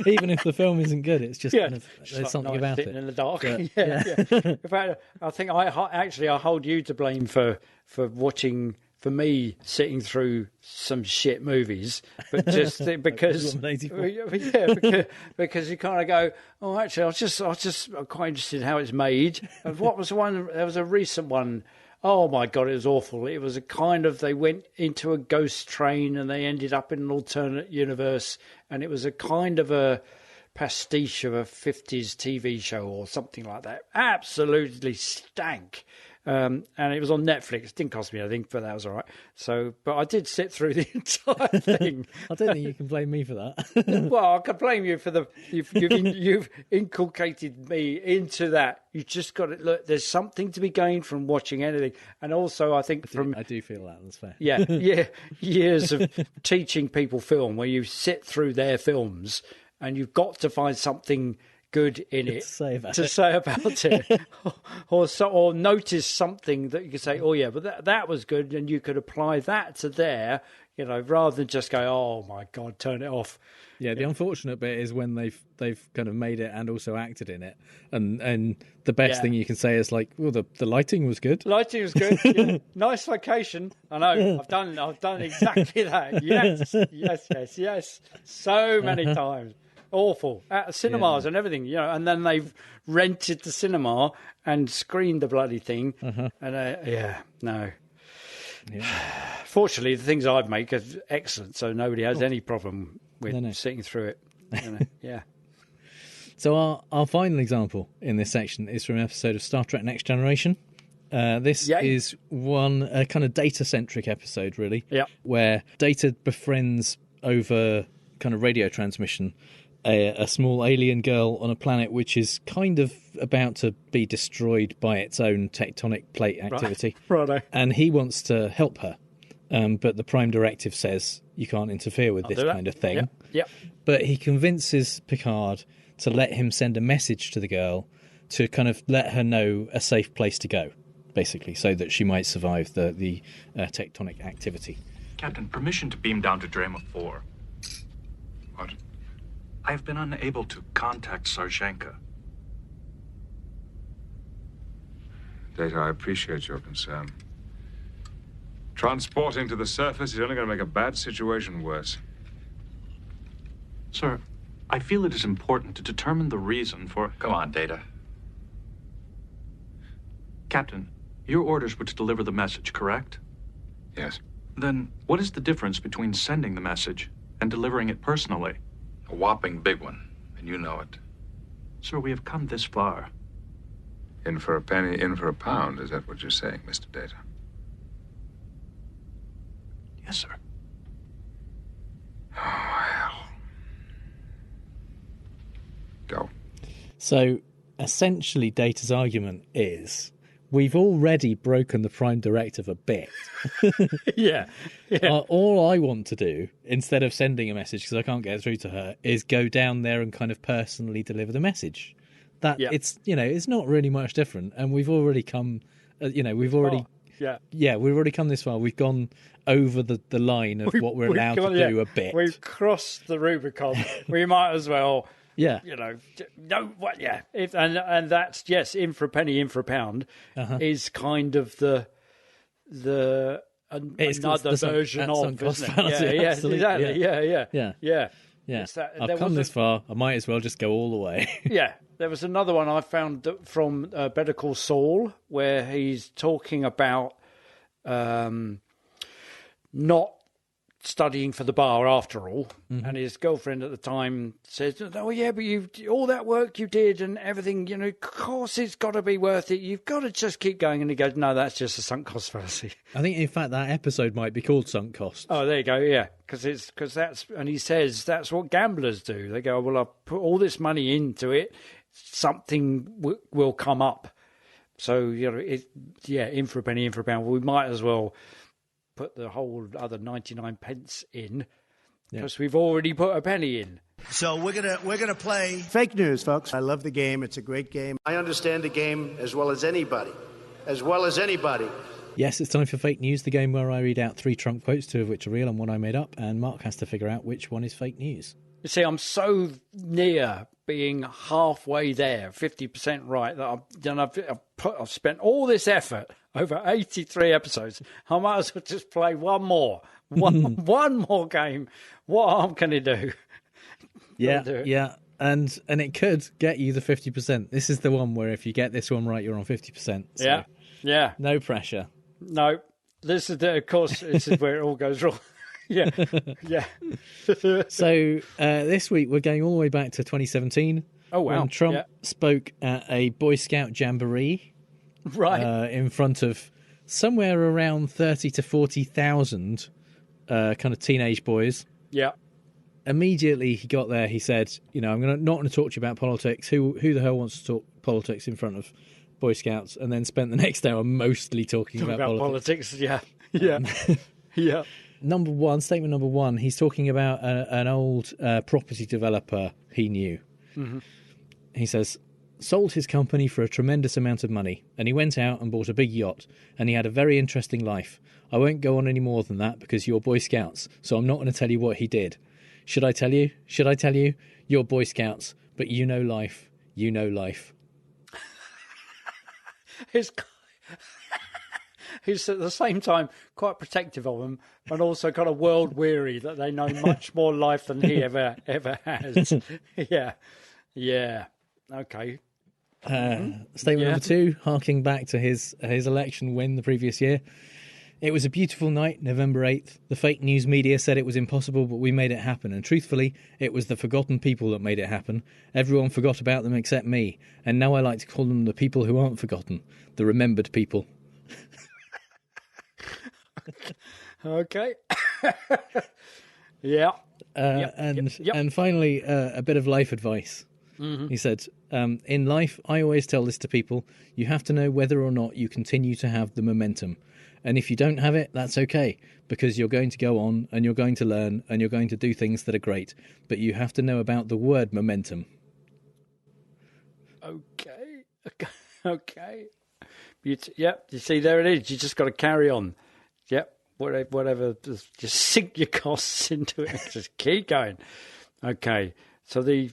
Even if the film isn't good, it's just kind of there's like something about it. In the dark. Yeah. In fact, I think I hold you to blame for watching. For me, sitting through some shit movies, but just because because you kind of go, oh, actually, I'm quite interested in how it's made. And what was the one? There was a recent one. Oh my God, it was awful. It was a kind of, they went into a ghost train and they ended up in an alternate universe, and it was a kind of a pastiche of a 50s TV show or something like that. Absolutely stank. And it was on Netflix. It didn't cost me anything, but that was all right. So, but I did sit through the entire thing. I don't think you can blame me for that. Well, I can blame you for you've inculcated me into that. You just got to look. There's something to be gained from watching anything, and also I think I do feel that. That's fair. Yeah, years of teaching people film, where you sit through their films, and you've got to find something good in it to say about it, or notice something that you could say, oh yeah, but that was good, and you could apply that to there, rather than just go, oh my God, turn it off. Yeah, the unfortunate bit is when they've kind of made it and also acted in it, and the best thing you can say is like, well, the lighting was good. Lighting was good. Yeah. Nice location. I know. I've done exactly that. Yes. So many times. Awful at cinemas and everything, and then they've rented the cinema and screened the bloody thing, and no. Fortunately, the things I make are excellent, so nobody has any problem with sitting through it. Yeah. So our final example in this section is from an episode of Star Trek Next Generation. This is a kind of data-centric episode, really, where Data befriends over kind of radio transmission a small alien girl on a planet which is kind of about to be destroyed by its own tectonic plate activity. Right. And he wants to help her. But the Prime Directive says you can't interfere with this kind of thing. Yep. But he convinces Picard to let him send a message to the girl to kind of let her know a safe place to go, basically, so that she might survive the tectonic activity. Captain, permission to beam down to Drema 4. What? I have been unable to contact Sarshenka. Data, I appreciate your concern. Transporting to the surface is only going to make a bad situation worse. Sir, I feel it is important to determine the reason for... Come on, Data. Captain, your orders were to deliver the message, correct? Yes. Then what is the difference between sending the message and delivering it personally? A whopping big one, and you know it. Sir, we have come this far. In for a penny, in for a pound. Is that what you're saying, Mr. Data? Yes, sir. Oh, well. Go. So, essentially, Data's argument is, we've already broken the Prime Directive a bit. Yeah. All I want to do, instead of sending a message, because I can't get through to her, is go down there and kind of personally deliver the message. It's not really much different, and we've already come, we've already come this far. We've gone over the line of what we're allowed to do a bit. We've crossed the Rubicon. We might as well. Yeah. And that's, in for a penny, in for a pound, is kind of the another version of Sunk Cost isn't Fallacy. it? Exactly. Yeah. I've come this far. I might as well just go all the way. Yeah. There was another one I found from Better Call Saul where he's talking about not studying for the bar after all, and his girlfriend at the time says, "Oh yeah, but you all that work you did and everything, of course it's got to be worth it. You've got to just keep going." And he goes, "No, that's just a sunk cost fallacy." I think, in fact, that episode might be called Sunk Cost. Oh, there you go. Yeah, because that's, and he says that's what gamblers do. They go, "Well, I've put all this money into it, something will come up." So in for a penny, in for a pound. Well, we might as well put the whole other 99 pence in, because we've already put a penny in. So we're gonna play fake news, folks. I love the game. It's a great game. I understand the game as well as anybody. As well as anybody. Yes, it's time for Fake News, the game where I read out 3 Trump quotes, 2 of which are real and 1 I made up, and Mark has to figure out which one is fake news. You see, I'm so near being halfway there, 50% right, that I've spent all this effort over 83 episodes. I might as well just play one more game. What harm can it do? Yeah, and it could get you the 50%. This is the one where if you get this one right, you're on 50%. So yeah. No pressure. No, this is where it all goes wrong. Yeah. So this week we're going all the way back to 2017. Oh wow! When Trump spoke at a Boy Scout jamboree, right, in front of somewhere around 30 to 40,000 kind of teenage boys. Yeah. Immediately he got there, he said, I'm not going to talk to you about politics. Who the hell wants to talk politics in front of Boy Scouts? And then spent the next hour mostly talking about politics. Yeah. Statement number one, he's talking about an old property developer he knew. Mm-hmm. He says, sold his company for a tremendous amount of money, and he went out and bought a big yacht, and he had a very interesting life. I won't go on any more than that because you're Boy Scouts, so I'm not going to tell you what he did. Should I tell you? You're Boy Scouts, but you know life. You know life. He's at the same time quite protective of them, and also kind of world weary that they know much more life than he ever has. Yeah. Okay. Statement number 2, harking back to his election win the previous year. It was a beautiful night, November 8th. The fake news media said it was impossible, but we made it happen. And truthfully, it was the forgotten people that made it happen. Everyone forgot about them except me. And now I like to call them the people who aren't forgotten. The remembered people. Okay. Yeah. And finally, a bit of life advice. Mm-hmm. He said, in life, I always tell this to people, you have to know whether or not you continue to have the momentum. And if you don't have it, that's okay, because you're going to go on and you're going to learn and you're going to do things that are great. But you have to know about the word momentum. Okay. You see, there it is. You just got to carry on. Yep. Whatever. Just sink your costs into it. Just keep going. Okay. So the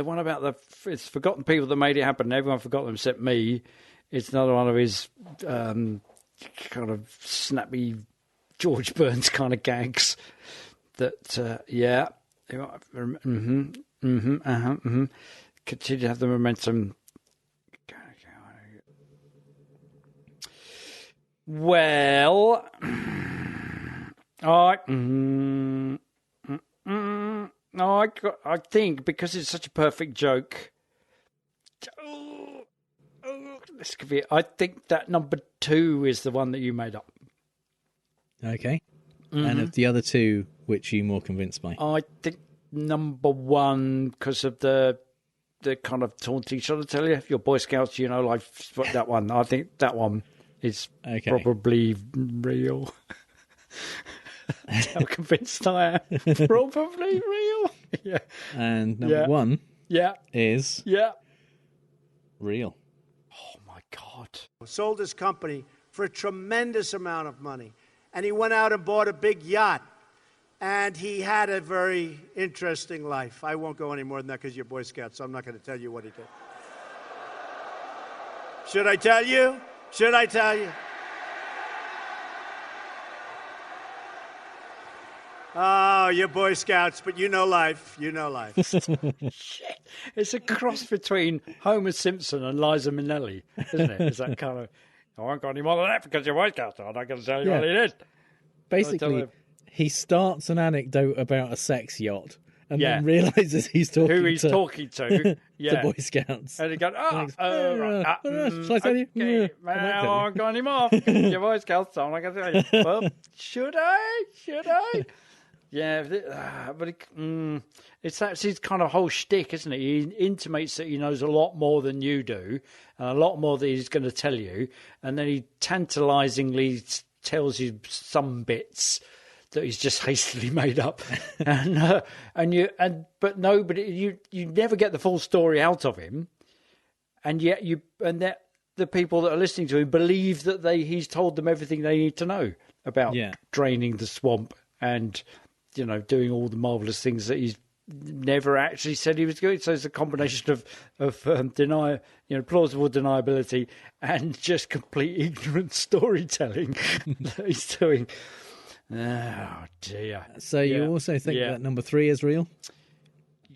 one about it's forgotten people that made it happen. Everyone forgot them except me. It's another one of his kind of snappy George Burns kind of gags. That continue to have the momentum. Well, I think because it's such a perfect joke. This could be. I think that number 2 is the one that you made up. Okay. Mm-hmm. And of the other 2, which are you more convinced by? I think number 1 because of the kind of taunting. Shall I tell you? Your Boy Scouts, life. That one. I think that one is probably real. How convinced I am. Probably real. Yeah. And number 1 is real. Oh, my God. Sold his company for a tremendous amount of money. And he went out and bought a big yacht. And he had a very interesting life. I won't go any more than that because you're Boy Scouts, so I'm not going to tell you what he did. Should I tell you? Oh, you're Boy Scouts, but you know life. Shit. It's a cross between Homer Simpson and Liza Minnelli, isn't it? It's that kind of, I won't go any more than that because you're Boy Scouts. I'm not going to tell you what he did. Basically, he starts an anecdote about a sex yacht and Yeah. then realizes he's talking Who he's talking to. Yeah. the Boy Scouts. And he goes, Shall I tell you? Okay, well, I'm going him off. Your Boy Scouts on, like I tell you. Well, should I? Yeah, but it's actually his kind of whole shtick, isn't it? He intimates that he knows a lot more than you do, and a lot more that he's going to tell you, and then he tantalisingly tells you some bits that he's just hastily made up, but nobody, you never get the full story out of him, and yet the people that are listening to him believe that he's told them everything they need to know about draining the swamp and doing all the marvelous things that he's never actually said he was doing. So it's a combination of plausible deniability and just complete ignorant storytelling that he's doing. Oh dear. So you also think that number 3 is real?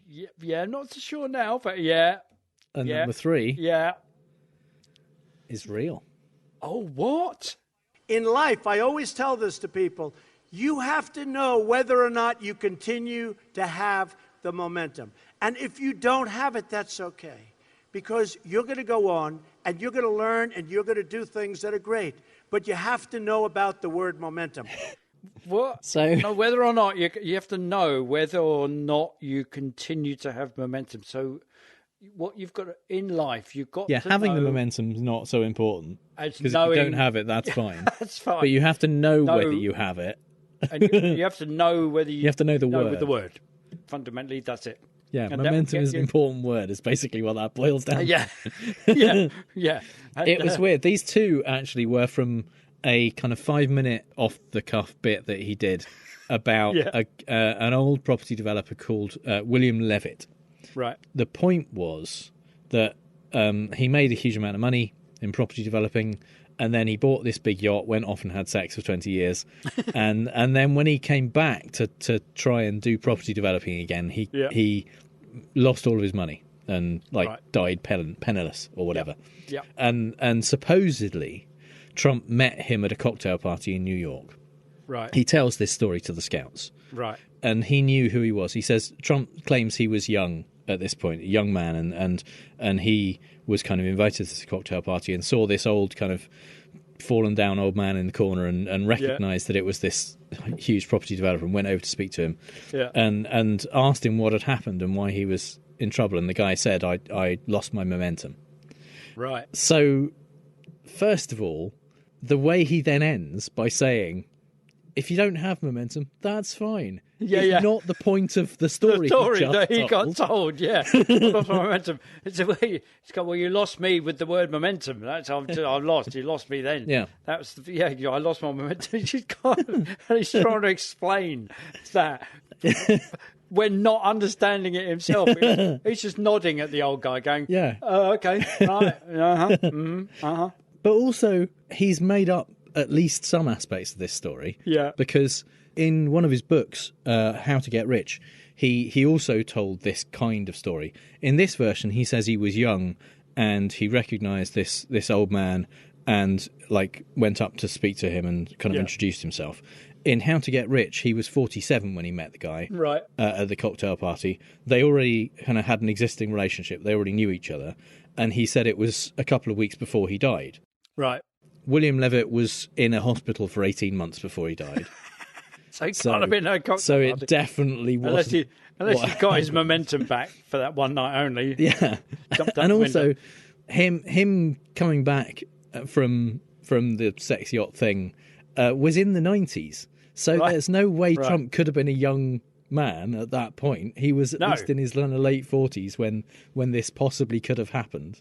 Yeah, I'm not so sure now, but yeah. And number 3 is real. Oh, what? In life, I always tell this to people, you have to know whether or not you continue to have the momentum. And if you don't have it, that's okay. Because you're going to go on and you're going to learn and you're going to do things that are great. But you have to know about the word momentum. What? So no, whether or not you have to know whether or not you continue to have momentum. So what you've got in life, you've got to having know, the momentum's not so important. Because if you don't have it, that's fine. That's fine. But you have to know whether you have it. And you have to know whether you have to know the word. With the word. Fundamentally, that's it. Yeah, And momentum is an important word. Is basically what that boils down to. Yeah. And, it was weird. These two actually were from a kind of 5-minute off-the-cuff bit that he did about an old property developer called William Levitt. Right. The point was that he made a huge amount of money in property developing, and then he bought this big yacht, went off and had sex for 20 years. and then when he came back to try and do property developing again, he lost all of his money and died penniless or whatever. Yeah. And supposedly Trump met him at a cocktail party in New York. Right. He tells this story to the scouts. Right. And he knew who he was. He says Trump claims he was young at this point, a young man, and he was kind of invited to this cocktail party and saw this old kind of fallen down old man in the corner and recognised that it was this huge property developer and went over to speak to him and asked him what had happened and why he was in trouble. And the guy said, I lost my momentum. Right. So, first of all, the way he then ends by saying, if you don't have momentum, that's fine. It's not the point of the story. He got told, I lost my momentum. It's well, you lost me with the word momentum. That's I've lost. You lost me then. Yeah. That's I lost my momentum. And he's trying to explain that when not understanding it himself. He's just nodding at the old guy, going, okay, right, But also, he's made up at least some aspects of this story. Yeah. Because in one of his books, How to Get Rich, he also told this kind of story. In this version, he says he was young and he recognised this old man and went up to speak to him and kind of introduced himself. In How to Get Rich, he was 47 when he met the guy at the cocktail party. They already kind of had an existing relationship. They already knew each other. And he said it was a couple of weeks before he died. Right. William Levitt was in a hospital for 18 months before he died. So he can't have been at a cocktail So party. it definitely wasn't. Unless he got his momentum back for that one night only. Yeah. And also, him coming back from the sex yacht thing was in the 90s. So there's no way Trump could have been a young man at that point. He was at least in his late 40s when this possibly could have happened.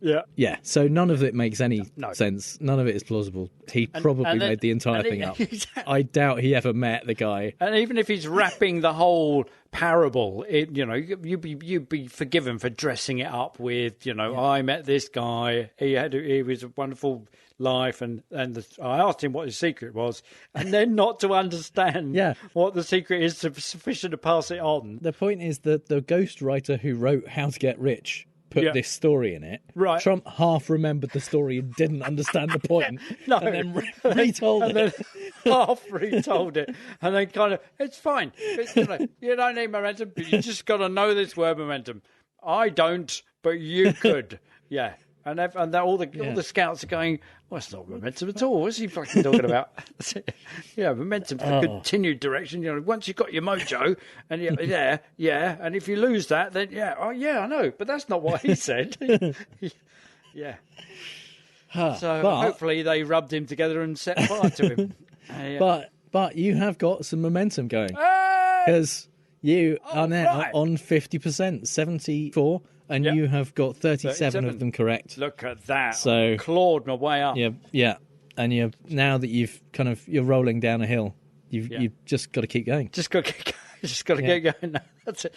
Yeah. Yeah, so none of it makes any sense. None of it is plausible. He probably made the entire thing up. Exactly. I doubt he ever met the guy. And even if he's wrapping the whole parable, you'd be forgiven for dressing it up with, I met this guy. He was a wonderful life, and I asked him what his secret was, and then not to understand what the secret is sufficient to pass it on. The point is that the ghostwriter who wrote How to Get Rich Yeah. this story in it. Right. Trump half remembered the story and didn't understand the point. No. And then retold and it. then half retold it, and then kind of, it's fine. You don't need momentum, but you just got to know this word momentum. I don't, but you could. Yeah. And all the scouts are going, well, it's not momentum at all. What's he fucking talking about? Yeah, momentum's a continued direction. Once you've got your mojo, and yeah, and if you lose that, then I know, but that's not what he said. Yeah. So hopefully they rubbed him together and set fire to him. But you have got some momentum going because you are now on 50%, 74. And you have got 37 of them correct. Look at that! So clawed my way up. Yeah. And now that you're rolling down a hill, you've just got to keep going. Just got to get going. That's it.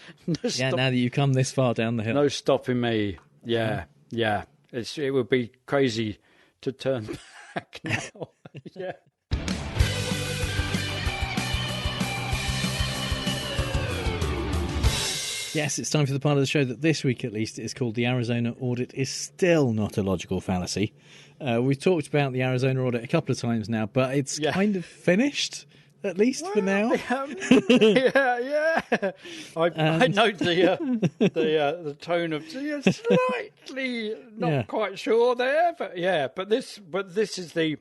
Now that you've come this far down the hill, no stopping me. Yeah. It would be crazy to turn back now. Yeah. Yes, it's time for the part of the show that this week, at least, is called The Arizona Audit is Still Not a Logical Fallacy. We've talked about the Arizona audit a couple of times now, but it's kind of finished, at least for now. Yeah. I note the tone of slightly not quite sure there, but this is the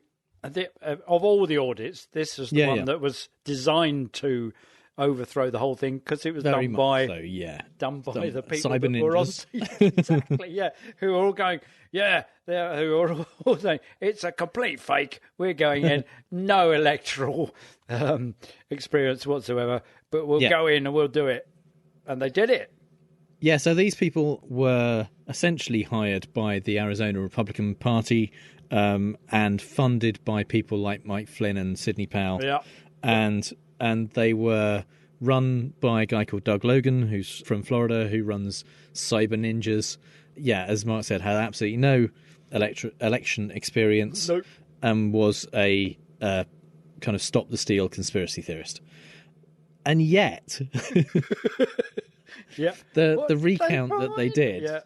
of all the audits, this is the one that was designed to overthrow the whole thing because it was done by the people cyber that were on exactly, who are all going, who are all saying it's a complete fake. We're going in, no electoral experience whatsoever, but we'll go in and we'll do it, and they did it. Yeah, so these people were essentially hired by the Arizona Republican Party and funded by people like Mike Flynn and Sidney Powell. Yeah. And they were run by a guy called Doug Logan, who's from Florida, who runs Cyber Ninjas. Yeah, as Mark said, had absolutely no election experience. Nope. And was a kind of stop the steal conspiracy theorist. And yet, the recount that they did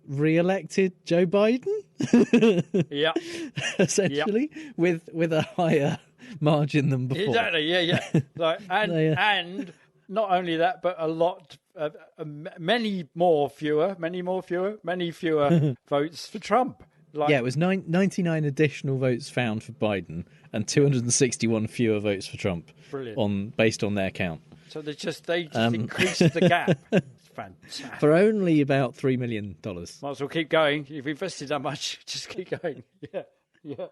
re-elected Joe Biden. Essentially, with a higher margin than before. Exactly, yeah. And not only that, but a lot, many fewer votes for Trump. It was 99 additional votes found for Biden and 261 fewer votes for Trump. Brilliant. Based on their count. So they just increased the gap. It's fantastic. For only about $3 million. Might as well keep going. You've invested that much, just keep going. Yeah.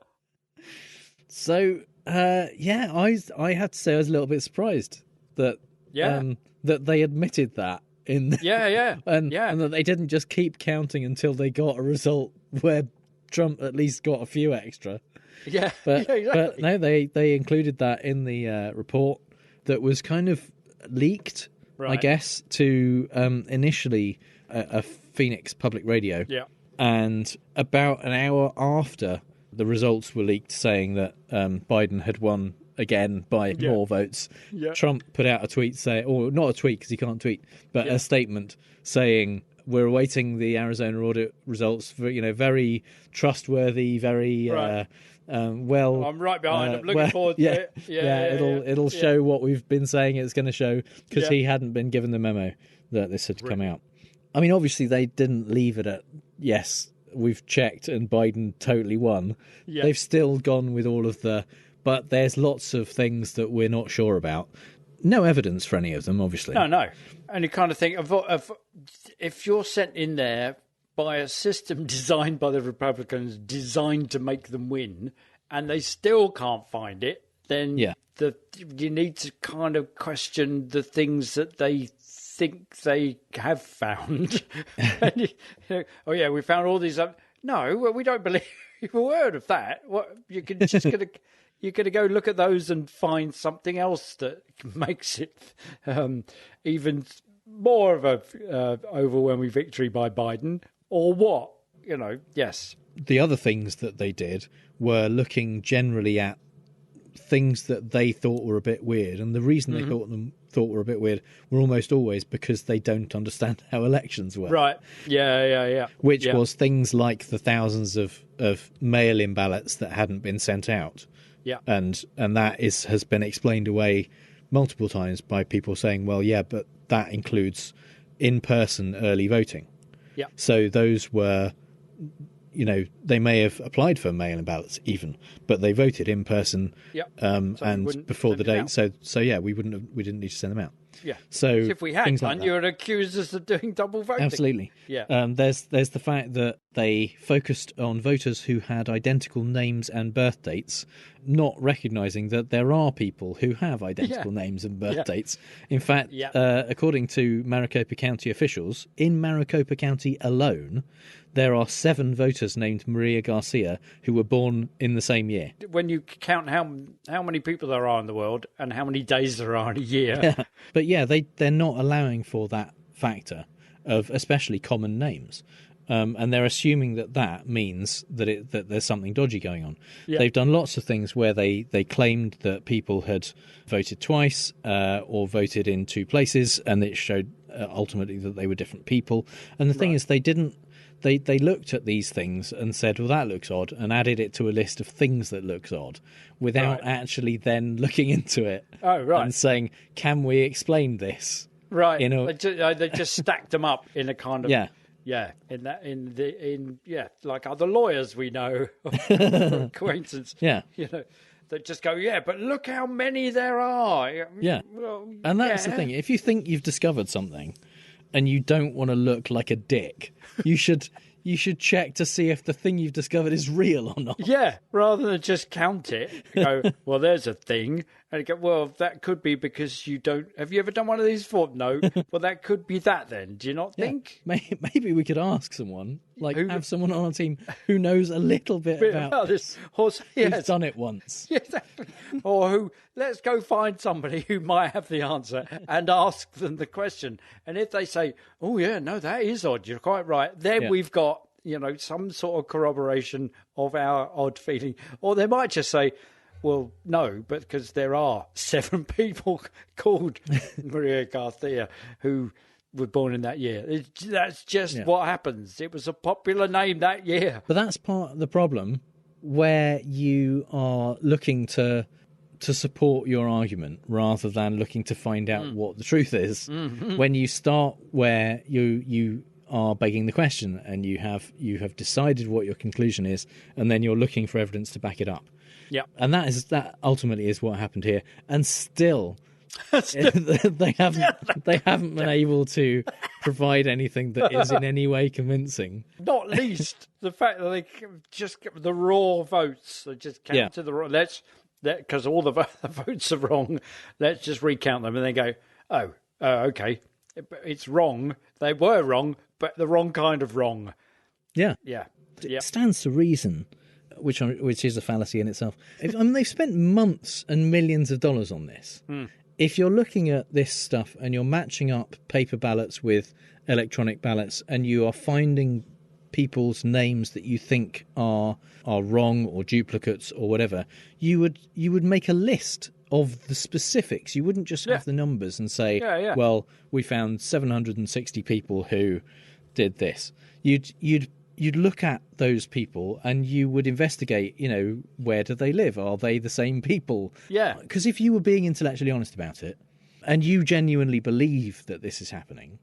So, I had to say I was a little bit surprised that that they admitted that and that they didn't just keep counting until they got a result where Trump at least got a few extra. But no, they included that in the report that was kind of leaked, I guess, to initially a Phoenix public radio. Yeah. And about an hour after the results were leaked saying that Biden had won again by more votes, Trump put out a tweet saying, or not a tweet because he can't tweet, but a statement saying, we're awaiting the Arizona audit results for, very trustworthy, very well. I'm right behind. I'm looking forward to it. It'll show what we've been saying it's going to show, because he hadn't been given the memo that this had come out. I mean, obviously they didn't leave it at yes, we've checked and Biden totally won. Yeah. They've still gone with all of but there's lots of things that we're not sure about. No evidence for any of them, obviously. No. And you kind of think of if you're sent in there by a system designed by the Republicans, designed to make them win, and they still can't find it, then you need to kind of question the things that they think they have found. And we found all these. No, we don't believe a word of that. What you're going to go look at those and find something else that makes it even more of a overwhelming victory by Biden, or what? Yes. The other things that they did were looking generally at things that they thought were a bit weird, and the reason they thought were a bit weird were almost always because they don't understand how elections work. Right. Yeah. Which was things like the thousands of mail-in ballots that hadn't been sent out. Yeah. And that has been explained away multiple times by people saying, well, yeah, but that includes in-person early voting. Yeah. So those were, they may have applied for mail-in ballots even, but they voted in person and before the date. So yeah, we didn't need to send them out. Yeah. So if we had done, like you would accuse us of doing double voting. Absolutely. Yeah. There's the fact that they focused on voters who had identical names and birth dates, not recognising that there are people who have identical names and birth dates. In fact, according to Maricopa County officials, in Maricopa County alone, there are 7 voters named Maria Garcia who were born in the same year. When you count how many people there are in the world and how many days there are in a year. But yeah, they're not allowing for that factor of especially common names. And they're assuming that means that there's something dodgy going on. Yeah. They've done lots of things where they claimed that people had voted twice or voted in 2 places, and it showed ultimately that they were different people. And the thing is, they didn't. They looked at these things and said, well, that looks odd, and added it to a list of things that looks odd without actually then looking into it and saying, can we explain this? Right. They just stacked them up in a kind of... Yeah, like other lawyers we know, for acquaintance. Yeah. They just go, but look how many there are. Yeah. Well, and that's the thing. If you think you've discovered something and you don't want to look like a dick, you should check to see if the thing you've discovered is real or not. Yeah, rather than just count it. Go, well, there's a thing. And go, well, that could be because you don't... Have you ever done one of these before? No. Well, that could be that then. Do you not think? Maybe we could ask someone, have someone on our team who knows a little bit about this horse. Who's done it once. Exactly. Or let's go find somebody who might have the answer and ask them the question. And if they say, oh, yeah, no, that is odd, you're quite right, then we've got, some sort of corroboration of our odd feeling. Or they might just say, well, no, but because there are 7 people called Maria Garcia who were born in that year. That's just what happens. It was a popular name that year. But that's part of the problem, where you are looking to support your argument rather than looking to find out what the truth is. Mm-hmm. When you start where you are begging the question and you have decided what your conclusion is, and then you're looking for evidence to back it up. Yeah, and that ultimately is what happened here. And still, they haven't been able to provide anything that is in any way convincing. Not least the fact that they just get the raw votes. They just count to the raw. Because all the votes are wrong. Let's just recount them, and then go, okay, it's wrong. They were wrong, but the wrong kind of wrong. Yeah. It stands to reason, which is a fallacy in itself. They've spent months and millions of dollars on this. If you're looking at this stuff and you're matching up paper ballots with electronic ballots, and you are finding people's names that you think are wrong or duplicates or whatever, you would make a list of the specifics. You wouldn't just have the numbers and say, well, we found 760 people who did this. You'd look at those people and you would investigate, where do they live? Are they the same people? Yeah. Because if you were being intellectually honest about it and you genuinely believe that this is happening,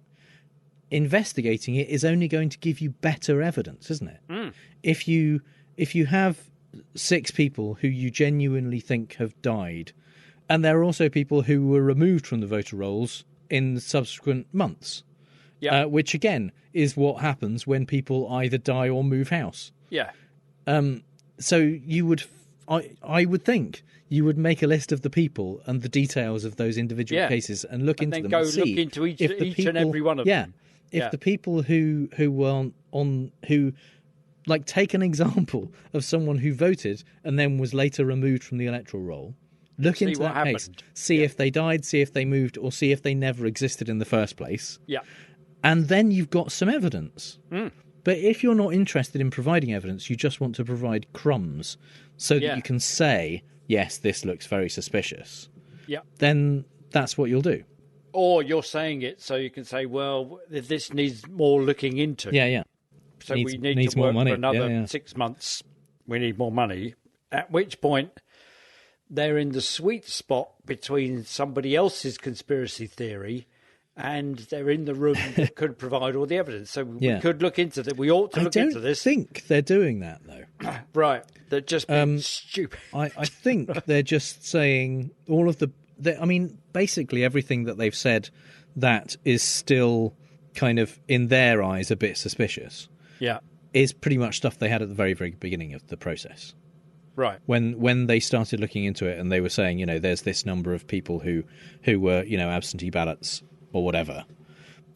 investigating it is only going to give you better evidence, isn't it? If you have 6 people who you genuinely think have died, and there are also people who were removed from the voter rolls in subsequent months, which again is what happens when people either die or move house. Yeah. So you would, I would think, you would make a list of the people and the details of those individual cases and look into them and see look into each and every one of them. If the people who were who take an example of someone who voted and then was later removed from the electoral roll, look into that case, see if they died, see if they moved, or see if they never existed in the first place. Yeah. And then you've got some evidence. But if you're not interested in providing evidence, you just want to provide crumbs so that you can say yes, this looks very suspicious, Yeah. then that's what you'll do. Or you're saying it so you can say, well, this needs more looking into. Yeah. So Needs- we need needs to more work money. for another Yeah. 6 months. We need more money. At which point, they're in the sweet spot between somebody else's conspiracy theory and they're in the room that could provide all the evidence. So we could look into that. We ought to look into this. I don't think they're doing that, though. Right. They're just being stupid. I think they're just saying all of basically everything that they've said that is still kind of, in their eyes, a bit suspicious. Yeah. Is pretty much stuff they had at the very, very beginning of the process. Right. When they started looking into it and they were saying, there's this number of people who were, absentee ballots or whatever.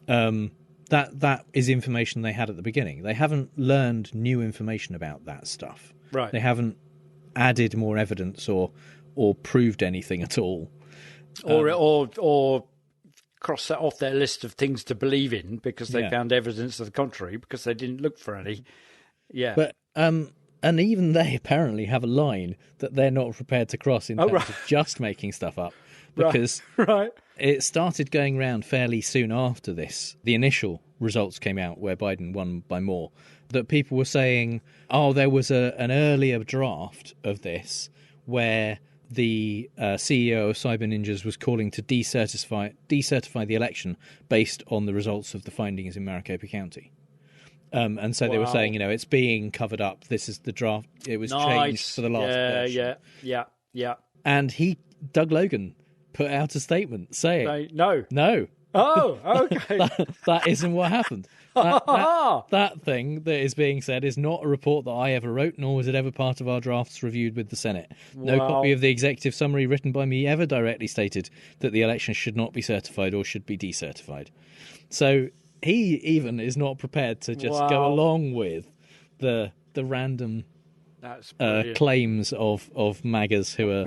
That is information they had at the beginning. They haven't learned new information about that stuff. Right. They haven't added more evidence or proved anything at all. Or cross that off their list of things to believe in because they found evidence to the contrary because they didn't look for any. Yeah. But and even they apparently have a line that they're not prepared to cross in terms of just making stuff up, because it started going around fairly soon after this. The initial results came out where Biden won by more. That people were saying, there was an earlier draft of this where the CEO of Cyber Ninjas was calling to decertify the election based on the results of the findings in Maricopa County. And so they were saying, it's being covered up. This is the draft. It was changed for the last version. Yeah. And Doug Logan, put out a statement saying, No. Oh, okay. that isn't what happened. That thing that is being said is not a report that I ever wrote, nor was it ever part of our drafts reviewed with the Senate. No copy of the executive summary written by me ever directly stated that the election should not be certified or should be decertified. So he even is not prepared to just go along with the random claims of MAGAs who are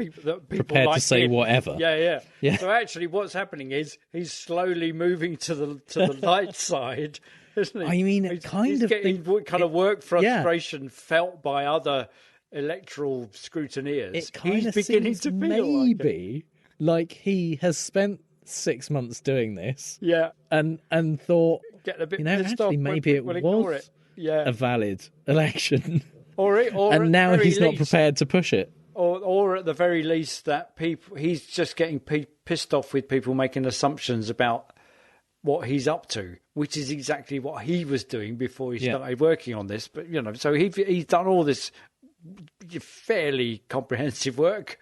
prepared to say whatever. Yeah. So actually, what's happening is he's slowly moving to the light side, isn't he? I mean, he's getting work frustration felt by other electoral scrutineers. It kind of beginning seems to feel maybe like he has spent 6 months doing this. Yeah. And thought, getting a bit pissed off maybe it was a valid election. And now he's not prepared to push it. Or at the very least, that he's just getting pissed off with people making assumptions about what he's up to, which is exactly what he was doing before he started working on this. But so he's done all this fairly comprehensive work,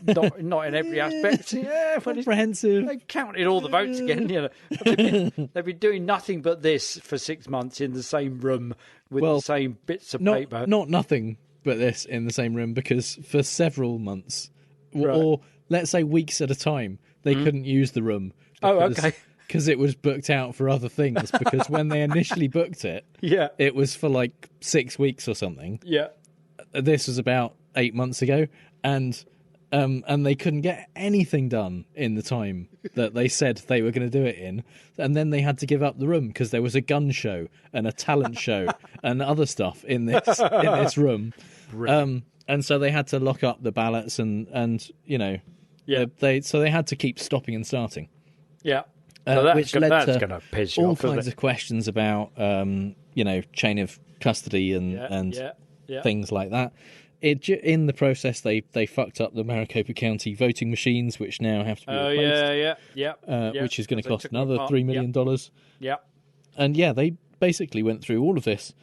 not in every aspect. Yeah, comprehensive. They counted all the votes again. They've been doing nothing but this for 6 months in the same room with the same bits of paper. Not nothing but this in the same room, because for several months, or let's say weeks at a time, they couldn't use the room. Because it was booked out for other things. Because when they initially booked it, it was for like 6 weeks or something. Yeah. This was about 8 months ago, and they couldn't get anything done in the time that they said they were going to do it in, and then they had to give up the room because there was a gun show and a talent show and other stuff in this room, and so they had to lock up the ballots and they had to keep stopping and starting. Yeah. Which led to piss you all off, kinds of questions about chain of custody and things like that. In the process, they fucked up the Maricopa County voting machines, which now have to be replaced. Which is going to cost another $3 million. Yeah. And they basically went through all of this,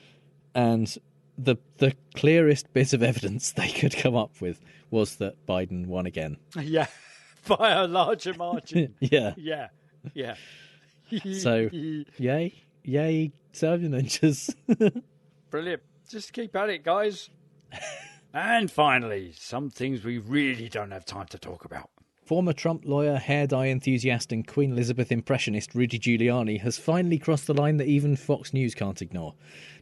and the clearest bit of evidence they could come up with was that Biden won again. Yeah, by a larger margin. Yeah. So, yay, Cyber Ninjas. Brilliant. Just keep at it, guys. And finally, some things we really don't have time to talk about. Former Trump lawyer, hair dye enthusiast and Queen Elizabeth impressionist Rudy Giuliani has finally crossed the line that even Fox News can't ignore.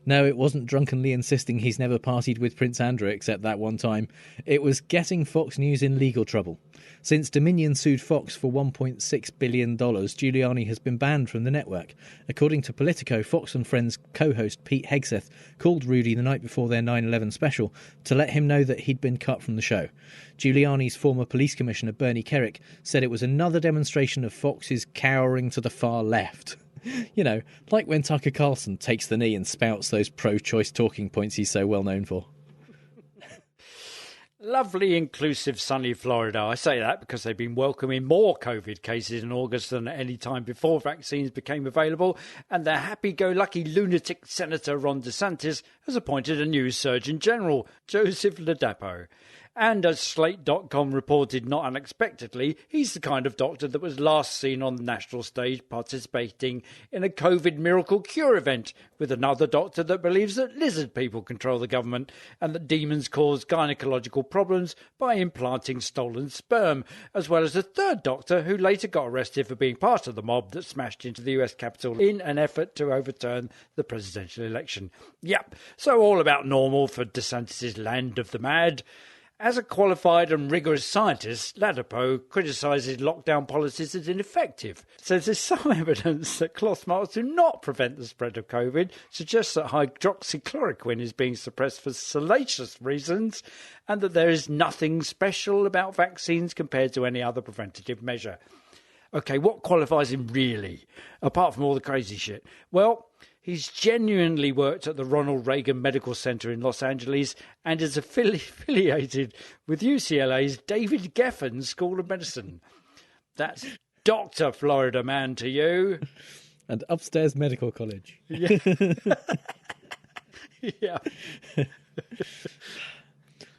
No, it wasn't drunkenly insisting he's never partied with Prince Andrew except that one time. It was getting Fox News in legal trouble. Since Dominion sued Fox for $1.6 billion, Giuliani has been banned from the network. According to Politico, Fox and Friends co-host Pete Hegseth called Rudy the night before their 9/11 special to let him know that he'd been cut from the show. Giuliani's former police commissioner Bernie Kerrick said it was another demonstration of Fox's cowering to the far left. You know, like when Tucker Carlson takes the knee and spouts those pro-choice talking points he's so well known for. Lovely, inclusive, sunny Florida. I say that because they've been welcoming more COVID cases in August than at any time before vaccines became available, and their happy-go-lucky lunatic Senator Ron DeSantis has appointed a new Surgeon General, Joseph Ladapo. And as Slate.com reported not unexpectedly, he's the kind of doctor that was last seen on the national stage participating in a COVID miracle cure event with another doctor that believes that lizard people control the government and that demons cause gynecological problems by implanting stolen sperm, as well as a third doctor who later got arrested for being part of the mob that smashed into the US Capitol in an effort to overturn the presidential election. Yep, so all about normal for DeSantis' land of the mad. As a qualified and rigorous scientist, Ladapo criticises lockdown policies as ineffective. Says there's some evidence that cloth masks do not prevent the spread of COVID, suggests that hydroxychloroquine is being suppressed for salacious reasons, and that there is nothing special about vaccines compared to any other preventative measure. OK, what qualifies him really, apart from all the crazy shit? Well, he's genuinely worked at the Ronald Reagan Medical Center in Los Angeles and is affiliated with UCLA's David Geffen School of Medicine. That's Dr. Florida Man to you. And Upstairs Medical College. Yeah. Yeah.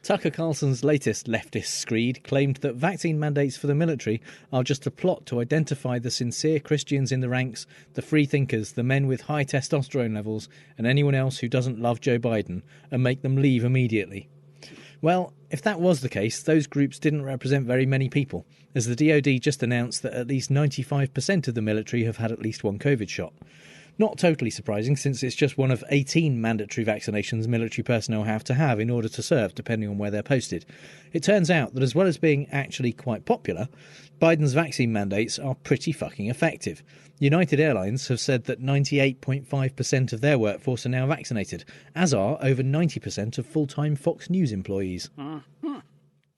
Tucker Carlson's latest leftist screed claimed that vaccine mandates for the military are just a plot to identify the sincere Christians in the ranks, the free thinkers, the men with high testosterone levels, and anyone else who doesn't love Joe Biden, and make them leave immediately. Well, if that was the case, those groups didn't represent very many people, as the DoD just announced that at least 95% of the military have had at least one COVID shot. Not totally surprising, since it's just one of 18 mandatory vaccinations military personnel have to have in order to serve, depending on where they're posted. It turns out that as well as being actually quite popular, Biden's vaccine mandates are pretty fucking effective. United Airlines have said that 98.5% of their workforce are now vaccinated, as are over 90% of full-time Fox News employees.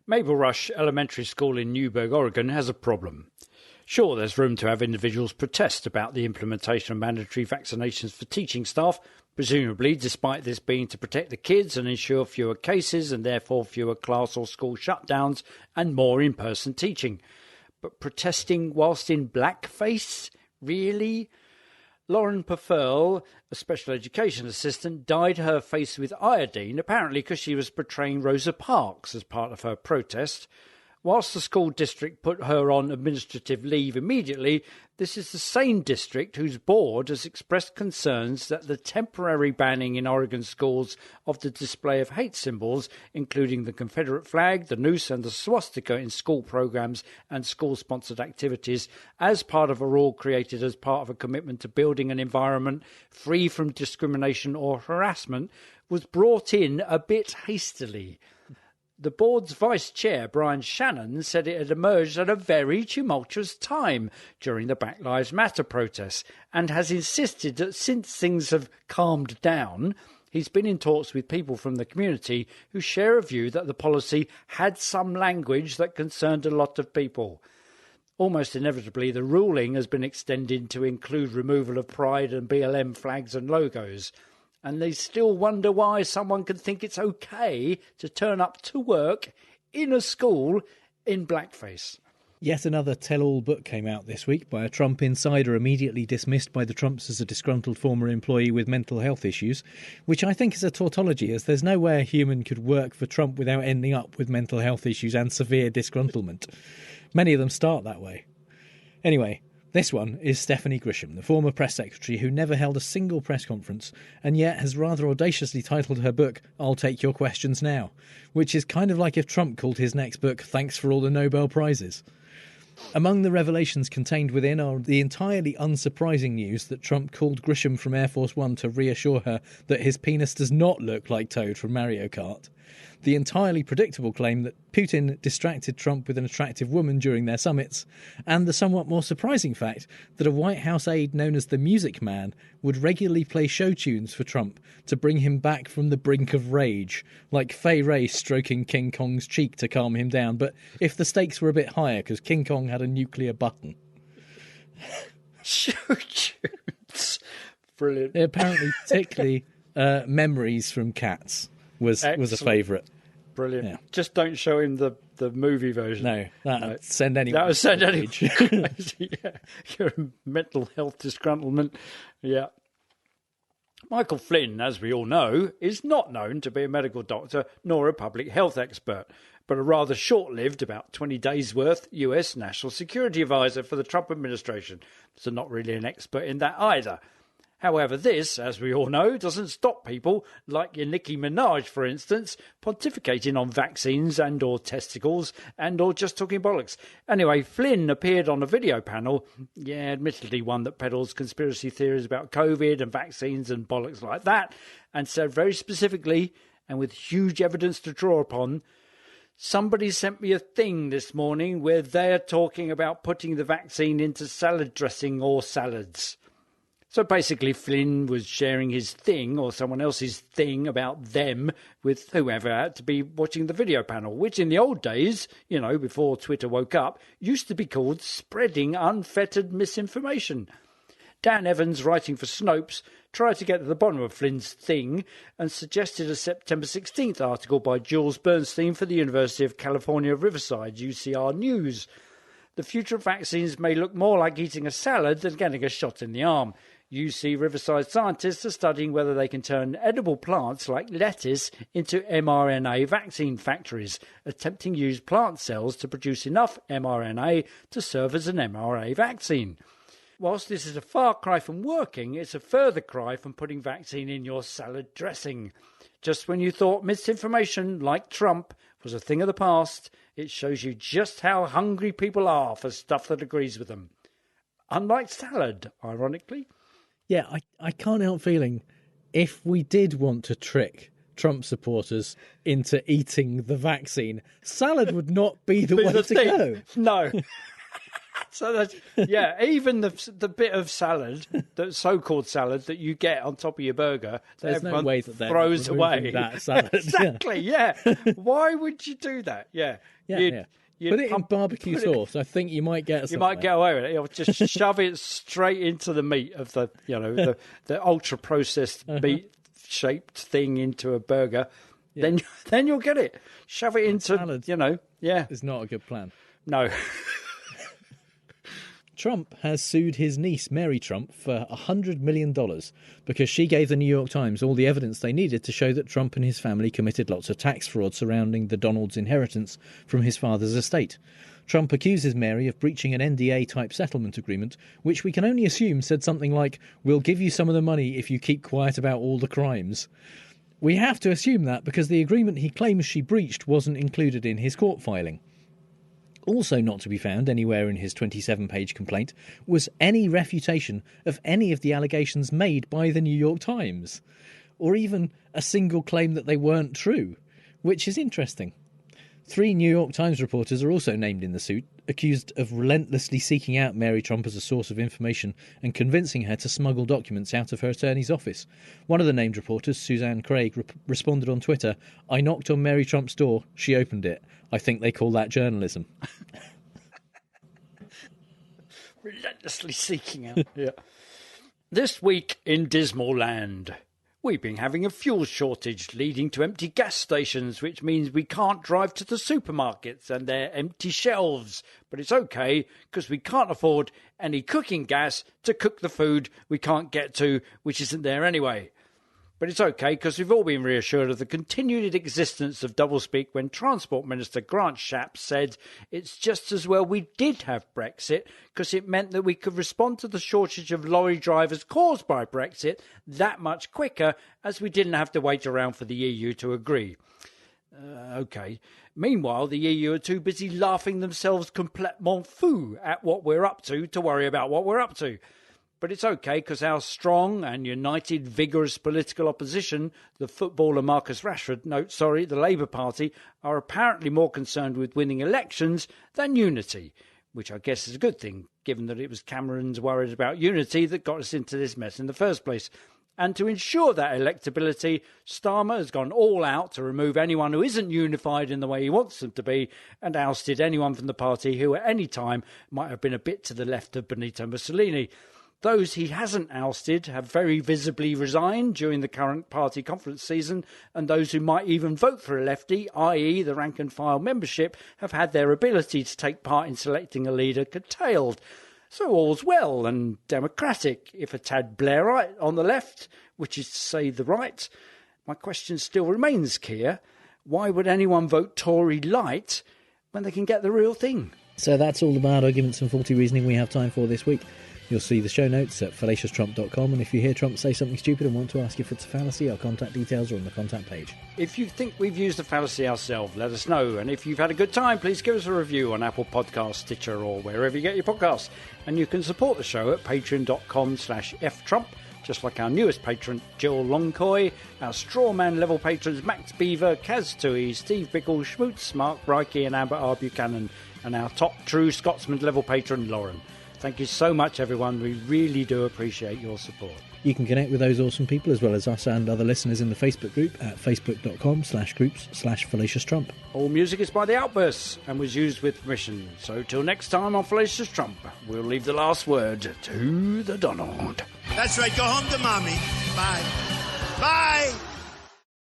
Maple Rush Elementary School in Newberg, Oregon has a problem. Sure, there's room to have individuals protest about the implementation of mandatory vaccinations for teaching staff, presumably despite this being to protect the kids and ensure fewer cases and therefore fewer class or school shutdowns and more in-person teaching. But protesting whilst in blackface? Really? Lauren Purfell, a special education assistant, dyed her face with iodine, apparently because she was portraying Rosa Parks as part of her protest. Whilst the school district put her on administrative leave immediately, this is the same district whose board has expressed concerns that the temporary banning in Oregon schools of the display of hate symbols, including the Confederate flag, the noose and the swastika in school programs and school-sponsored activities, as part of a rule created as part of a commitment to building an environment free from discrimination or harassment, was brought in a bit hastily. The board's vice chair, Brian Shannon, said it had emerged at a very tumultuous time during the Black Lives Matter protests and has insisted that since things have calmed down, he's been in talks with people from the community who share a view that the policy had some language that concerned a lot of people. Almost inevitably, the ruling has been extended to include removal of Pride and BLM flags and logos. And they still wonder why someone can think it's okay to turn up to work in a school in blackface. Yet another tell-all book came out this week by a Trump insider immediately dismissed by the Trumps as a disgruntled former employee with mental health issues, which I think is a tautology, as there's no way a human could work for Trump without ending up with mental health issues and severe disgruntlement. Many of them start that way. Anyway, this one is Stephanie Grisham, the former press secretary who never held a single press conference and yet has rather audaciously titled her book, I'll Take Your Questions Now, which is kind of like if Trump called his next book, Thanks for All the Nobel Prizes. Among the revelations contained within are the entirely unsurprising news that Trump called Grisham from Air Force One to reassure her that his penis does not look like Toad from Mario Kart, the entirely predictable claim that Putin distracted Trump with an attractive woman during their summits, and the somewhat more surprising fact that a White House aide known as the Music Man would regularly play show tunes for Trump to bring him back from the brink of rage, like Fay Ray stroking King Kong's cheek to calm him down, but if the stakes were a bit higher because King Kong had a nuclear button. Show tunes. Brilliant. Apparently, particularly Memories from Cats was a favourite. Brilliant. Yeah. Just don't show him the movie version. No, that would send anyone. That would send anyone crazy. Yeah. Your mental health disgruntlement. Yeah. Michael Flynn, as we all know, is not known to be a medical doctor nor a public health expert, but a rather short-lived, about 20 days' worth, US National Security Advisor for the Trump administration. So not really an expert in that either. However, this, as we all know, doesn't stop people, like your Nicki Minaj, for instance, pontificating on vaccines and or testicles and or just talking bollocks. Anyway, Flynn appeared on a video panel, admittedly one that peddles conspiracy theories about COVID and vaccines and bollocks like that, and said very specifically, and with huge evidence to draw upon, somebody sent me a thing this morning where they're talking about putting the vaccine into salad dressing or salads. So basically, Flynn was sharing his thing or someone else's thing about them with whoever had to be watching the video panel, which in the old days, before Twitter woke up, used to be called spreading unfettered misinformation. Dan Evans, writing for Snopes, tried to get to the bottom of Flynn's thing and suggested a September 16th article by Jules Bernstein for the University of California, Riverside, UCR News. The future of vaccines may look more like eating a salad than getting a shot in the arm. UC Riverside scientists are studying whether they can turn edible plants like lettuce into mRNA vaccine factories, attempting to use plant cells to produce enough mRNA to serve as an mRNA vaccine. Whilst this is a far cry from working, it's a further cry from putting vaccine in your salad dressing. Just when you thought misinformation, like Trump, was a thing of the past, it shows you just how hungry people are for stuff that agrees with them. Unlike salad, ironically. Yeah, I can't help feeling if we did want to trick Trump supporters into eating the vaccine, salad would not be the way to go. No. So that's, even the bit of salad, the so-called salad that you get on top of your burger, there's no way that throws away that salad. Exactly. Yeah. Why would you do that? Yeah. Put it in barbecue sauce. I think you might get. You might get away with it. You'll just shove it straight into the meat of the, the ultra processed meat shaped thing into a burger. Yeah. Then you'll get it. Shove it into salad. It's not a good plan. No. Trump has sued his niece, Mary Trump, for $100 million because she gave the New York Times all the evidence they needed to show that Trump and his family committed lots of tax fraud surrounding the Donald's inheritance from his father's estate. Trump accuses Mary of breaching an NDA-type settlement agreement, which we can only assume said something like, "We'll give you some of the money if you keep quiet about all the crimes." We have to assume that because the agreement he claims she breached wasn't included in his court filing. Also not to be found anywhere in his 27-page complaint was any refutation of any of the allegations made by the New York Times, or even a single claim that they weren't true, which is interesting. 3 New York Times reporters are also named in the suit, accused of relentlessly seeking out Mary Trump as a source of information and convincing her to smuggle documents out of her attorney's office. One of the named reporters, Suzanne Craig, responded on Twitter, "I knocked on Mary Trump's door. She opened it. I think they call that journalism." Relentlessly seeking out. Yeah. This week in Dismal Land, we've been having a fuel shortage leading to empty gas stations, which means we can't drive to the supermarkets and their empty shelves. But it's okay, because we can't afford any cooking gas to cook the food we can't get to, which isn't there anyway. But it's okay, because we've all been reassured of the continued existence of doublespeak when Transport Minister Grant Shapps said it's just as well we did have Brexit, because it meant that we could respond to the shortage of lorry drivers caused by Brexit that much quicker, as we didn't have to wait around for the EU to agree. OK. Meanwhile, the EU are too busy laughing themselves complètement fou at what we're up to worry about what we're up to. But it's okay, because our strong and united, vigorous political opposition, the footballer Marcus Rashford, the Labour Party, are apparently more concerned with winning elections than unity, which I guess is a good thing, given that it was Cameron's worries about unity that got us into this mess in the first place. And to ensure that electability, Starmer has gone all out to remove anyone who isn't unified in the way he wants them to be, and ousted anyone from the party who at any time might have been a bit to the left of Benito Mussolini. Those he hasn't ousted have very visibly resigned during the current party conference season, and those who might even vote for a lefty, i.e. the rank-and-file membership, have had their ability to take part in selecting a leader curtailed. So all's well and democratic, if a tad Blairite on the left, which is to say the right. My question still remains, Keir. Why would anyone vote Tory light when they can get the real thing? So that's all the bad arguments and faulty reasoning we have time for this week. You'll see the show notes at fallaciostrump.com, and if you hear Trump say something stupid and want to ask if it's a fallacy, our contact details are on the contact page. If you think we've used a fallacy ourselves, let us know. And if you've had a good time, please give us a review on Apple Podcasts, Stitcher, or wherever you get your podcasts. And you can support the show at patreon.com/ftrump, just like our newest patron, Jill Longcoy, our strawman level patrons, Max Beaver, Kaz Tui, Steve Bickle, Schmutz, Mark Reike, and Amber R. Buchanan, and our top true Scotsman level patron, Lauren. Thank you so much, everyone. We really do appreciate your support. You can connect with those awesome people, as well as us and other listeners, in the Facebook group at facebook.com/groups/FallaciousTrump. All music is by The Outbursts and was used with permission. So till next time on Fallacious Trump, we'll leave the last word to the Donald. That's right. Go home to mommy. Bye. Bye.